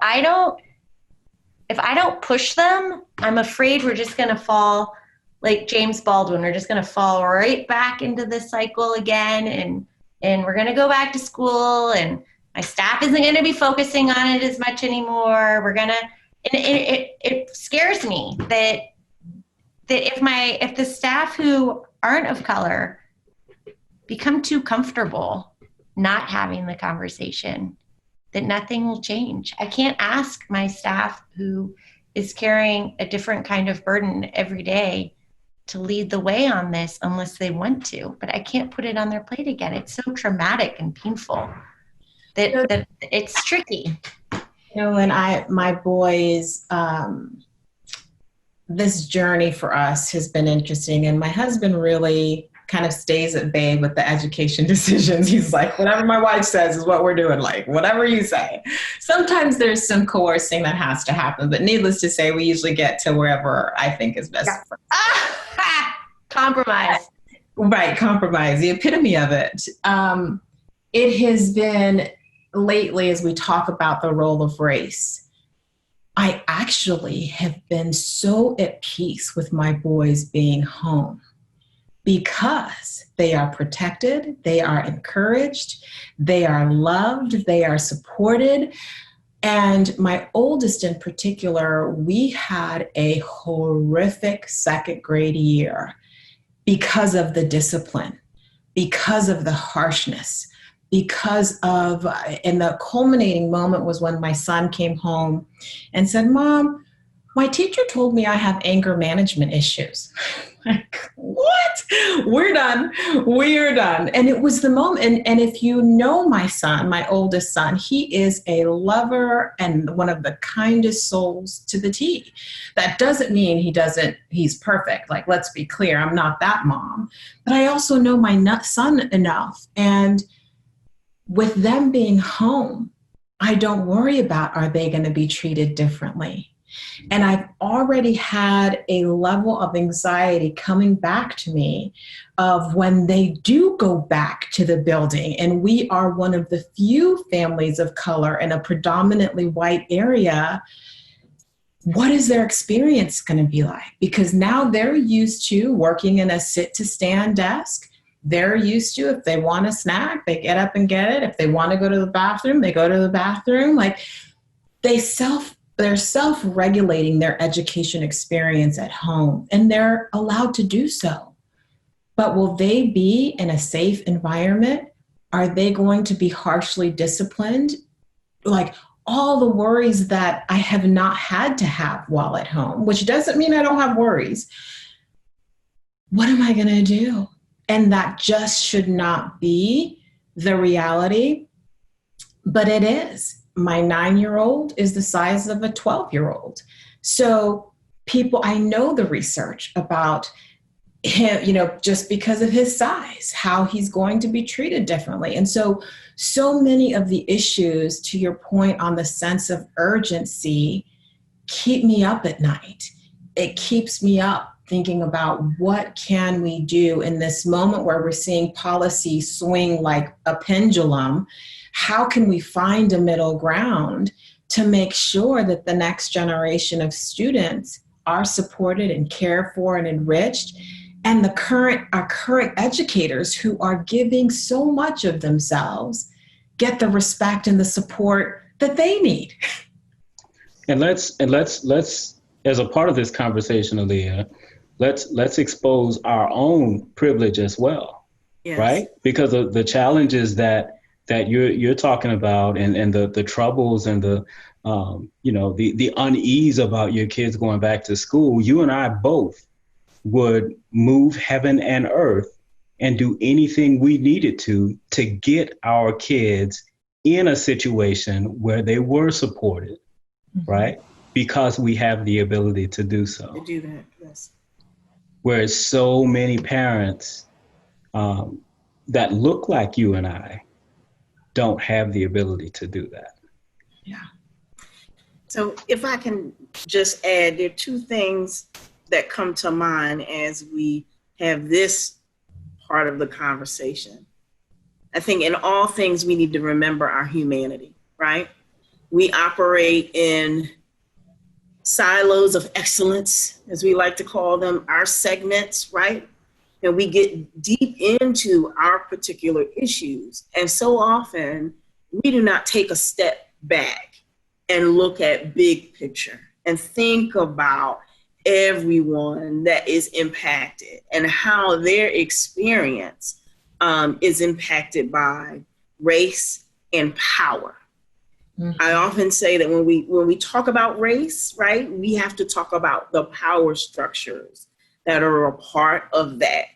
I don't push them, I'm afraid we're just going to fall like James Baldwin. We're just going to fall right back into this cycle again. And we're going to go back to school, and my staff isn't going to be focusing on it as much anymore. It scares me that if the staff who aren't of color become too comfortable not having the conversation, that nothing will change. I can't ask my staff who is carrying a different kind of burden every day to lead the way on this unless they want to, but I can't put it on their plate again. It's so traumatic and painful that it's tricky. And my boys, this journey for us has been interesting, and my husband really kind of stays at bay with the education decisions. He's like, whatever my wife says is what we're doing, like whatever you say. Sometimes there's some coercing that has to happen, but needless to say, we usually get to wherever I think is best. Yeah. Compromise. Right, compromise, the epitome of it. It has been lately, as we talk about the role of race, I actually have been so at peace with my boys being home, because they are protected, they are encouraged, they are loved, they are supported. And my oldest in particular, we had a horrific second grade year because of the discipline, because of the harshness, and the culminating moment was when my son came home and said, "Mom, my teacher told me I have anger management issues." Like, what? We're done. We are done. And it was the moment. And if you know my son, my oldest son, he is a lover and one of the kindest souls to the T. That doesn't mean he's perfect. Like, let's be clear, I'm not that mom. But I also know my son enough. And with them being home, I don't worry about, are they going to be treated differently? And I've already had a level of anxiety coming back to me of when they do go back to the building, and we are one of the few families of color in a predominantly white area, what is their experience going to be like? Because now they're used to working in a sit-to-stand desk. They're used to, if they want a snack, they get up and get it. If they want to go to the bathroom, they go to the bathroom. Like, they're self-regulating their education experience at home, and they're allowed to do so. But will they be in a safe environment? Are they going to be harshly disciplined? Like, all the worries that I have not had to have while at home, which doesn't mean I don't have worries. What am I going to do? And that just should not be the reality, but it is. My 9-year-old is the size of a 12-year-old. So I know the research about him, just because of his size, how he's going to be treated differently. And so many of the issues, to your point on the sense of urgency, keep me up at night. It keeps me up thinking about what can we do in this moment where we're seeing policy swing like a pendulum. How can we find a middle ground to make sure that the next generation of students are supported and cared for and enriched, and our current educators who are giving so much of themselves get the respect and the support that they need? And let's as a part of this conversation, Lea, let's expose our own privilege as well. Yes. right? Because of the challenges that you're talking about, and the troubles and the the unease about your kids going back to school, you and I both would move heaven and earth and do anything we needed to get our kids in a situation where they were supported, right? Because we have the ability to do so. To do that, yes. Whereas so many parents that look like you and I don't have the ability to do that. Yeah. So if I can just add, there are two things that come to mind as we have this part of the conversation. I think in all things, we need to remember our humanity, right? We operate in silos of excellence, as we like to call them, our segments, right? And we get deep into our particular issues. And so often we do not take a step back and look at big picture and think about everyone that is impacted and how their experience is impacted by race and power. I often say that when we talk about race, right, we have to talk about the power structures that are a part of that.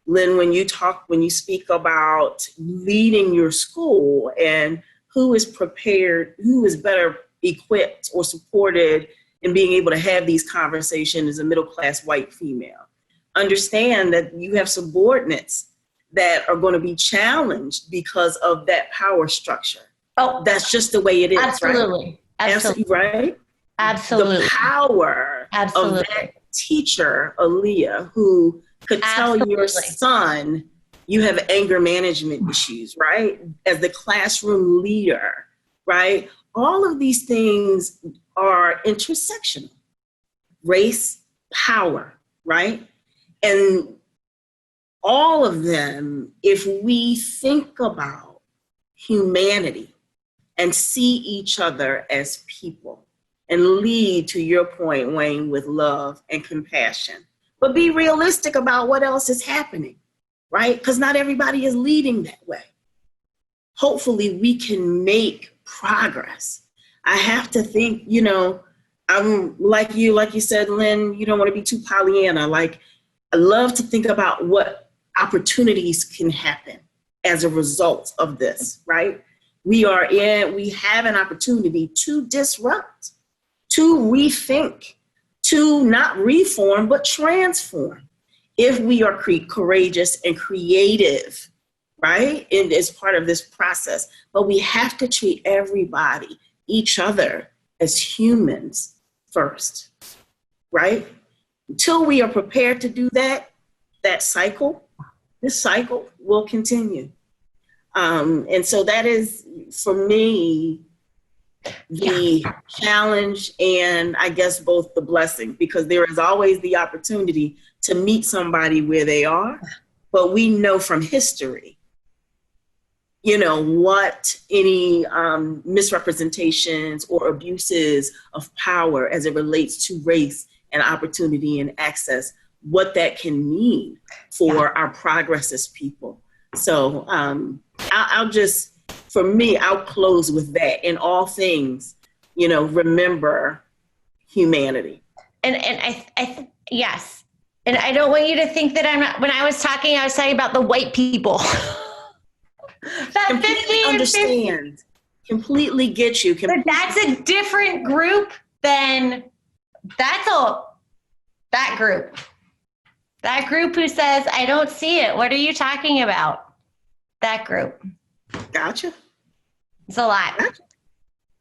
Lynn, when you speak about leading your school and who is prepared, who is better equipped or supported in being able to have these conversations as a middle-class white female, understand that you have subordinates that are going to be challenged because of that power structure. Oh, that's just the way it is. Absolutely. Right? Absolutely. Right? Absolutely. The power Absolutely. of that teacher, Aaliyah, who could tell your son you have anger management issues, right? As the classroom leader, right? All of these things are intersectional. Race, power, right? And all of them, if we think about humanity and see each other as people and lead, to your point, Wayne, with love and compassion, but be realistic about what else is happening, right? Because not everybody is leading that way. Hopefully we can make progress. I have to think, I'm like you said, Lynn, you don't want to be too Pollyanna. Like, I love to think about what opportunities can happen as a result of this, right? We have an opportunity to disrupt, to rethink, to not reform, but transform, if we are courageous and creative, right? And as part of this process. But we have to treat everybody, each other, as humans first, right? Until we are prepared to do that, this cycle will continue. And so that is, for me, the challenge, and I guess both the blessing, because there is always the opportunity to meet somebody where they are, but we know from history, what any misrepresentations or abuses of power as it relates to race and opportunity and access, what that can mean for our progress as people. So I'll close with that. In all things, remember humanity. And yes. And I don't want you to think that when I was talking about the white people. That completely understand. Completely get you. But that's a different group than that group. That group who says, I don't see it. What are you talking about? That group. Gotcha. It's a lot. Gotcha.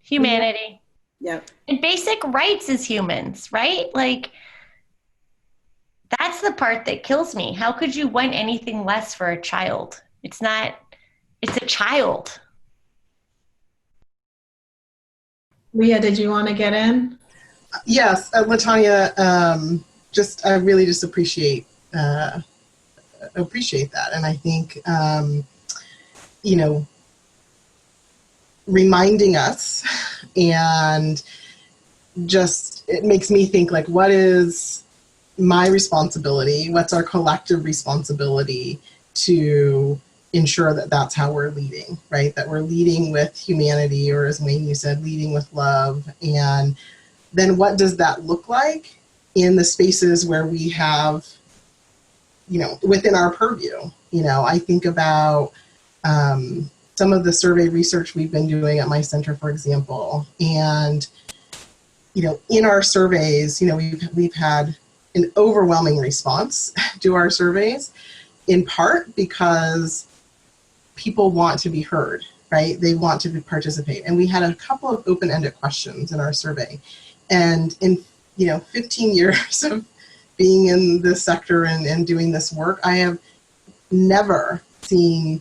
Humanity. Yep. And basic rights as humans, right? Like, that's the part that kills me. How could you want anything less for a child? It's a child. Lea, did you want to get in? Yes, LaTanya, I really just appreciate that. And I think, reminding us, and it makes me think, like, what is my responsibility? What's our collective responsibility to ensure that that's how we're leading, right? That we're leading with humanity, or as Wayne, you said, leading with love. And then what does that look like in the spaces where we have, within our purview? I think about some of the survey research we've been doing at my center, for example. And, in our surveys, we've had an overwhelming response to our surveys, in part because people want to be heard, right? They want to participate. And we had a couple of open-ended questions in our survey. And in 15 years of being in this sector and doing this work, I have never seen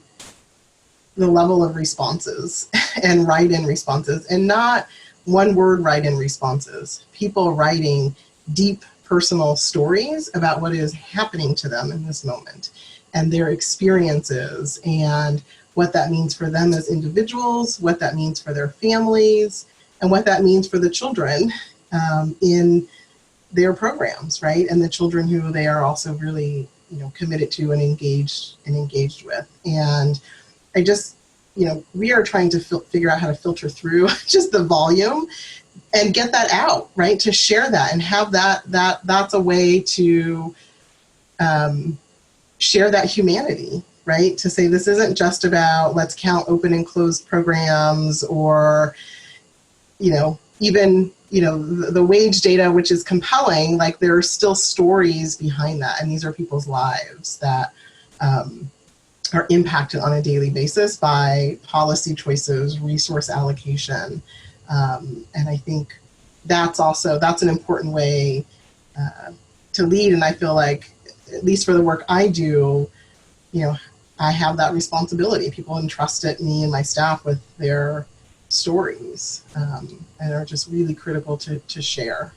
the level of responses and write-in responses, and not one-word write-in responses. People writing deep personal stories about what is happening to them in this moment, and their experiences, and what that means for them as individuals, what that means for their families, and what that means for the children in their programs, right? And the children who they are also really, committed to and engaged with. And I just, we are trying to figure out how to filter through just the volume and get that out, right? To share that and have that's a way to share that humanity, right? To say this isn't just about let's count open and closed programs, or, even, the wage data, which is compelling. Like, there are still stories behind that. And these are people's lives that are impacted on a daily basis by policy choices, resource allocation. And I think that's an important way to lead. And I feel like, at least for the work I do, I have that responsibility. People entrusted me and my staff with their stories, and are just really critical to share.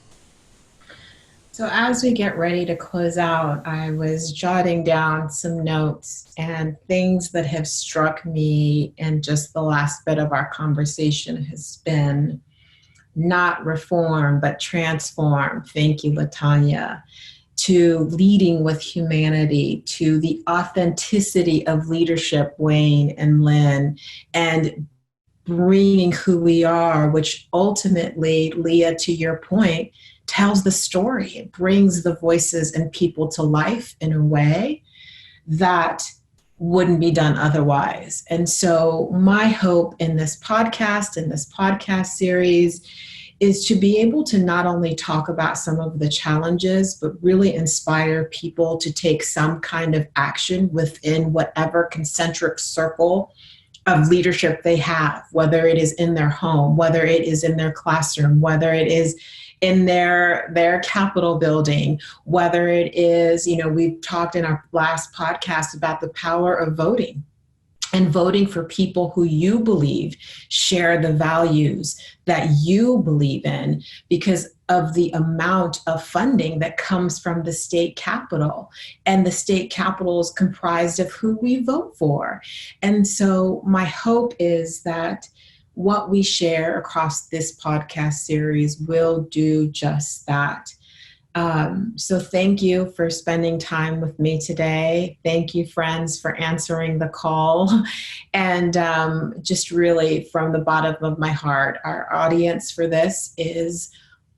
So as we get ready to close out, I was jotting down some notes and things that have struck me in just the last bit of our conversation has been not reform, but transform. Thank you, LaTanya. To leading with humanity, to the authenticity of leadership, Wayne and Lynn, and bringing who we are, which ultimately, Lea, to your point, tells the story. It brings the voices and people to life in a way that wouldn't be done otherwise. And so my hope in this podcast series, is to be able to not only talk about some of the challenges, but really inspire people to take some kind of action within whatever concentric circle of leadership they have, whether it is in their home, whether it is in their classroom, whether it is in their Capitol building, whether it is, we've talked in our last podcast about the power of voting. And voting for people who you believe share the values that you believe in, because of the amount of funding that comes from the state capitol. And the state capitol is comprised of who we vote for. And so my hope is that what we share across this podcast series will do just that. So thank you for spending time with me today. Thank you, friends, for answering the call. And just really from the bottom of my heart, our audience for this is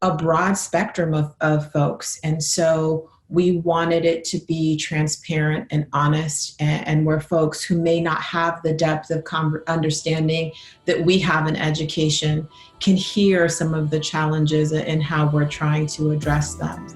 a broad spectrum of folks. And so we wanted it to be transparent and honest, and we're folks who may not have the depth of understanding that we have in education can hear some of the challenges and how we're trying to address them.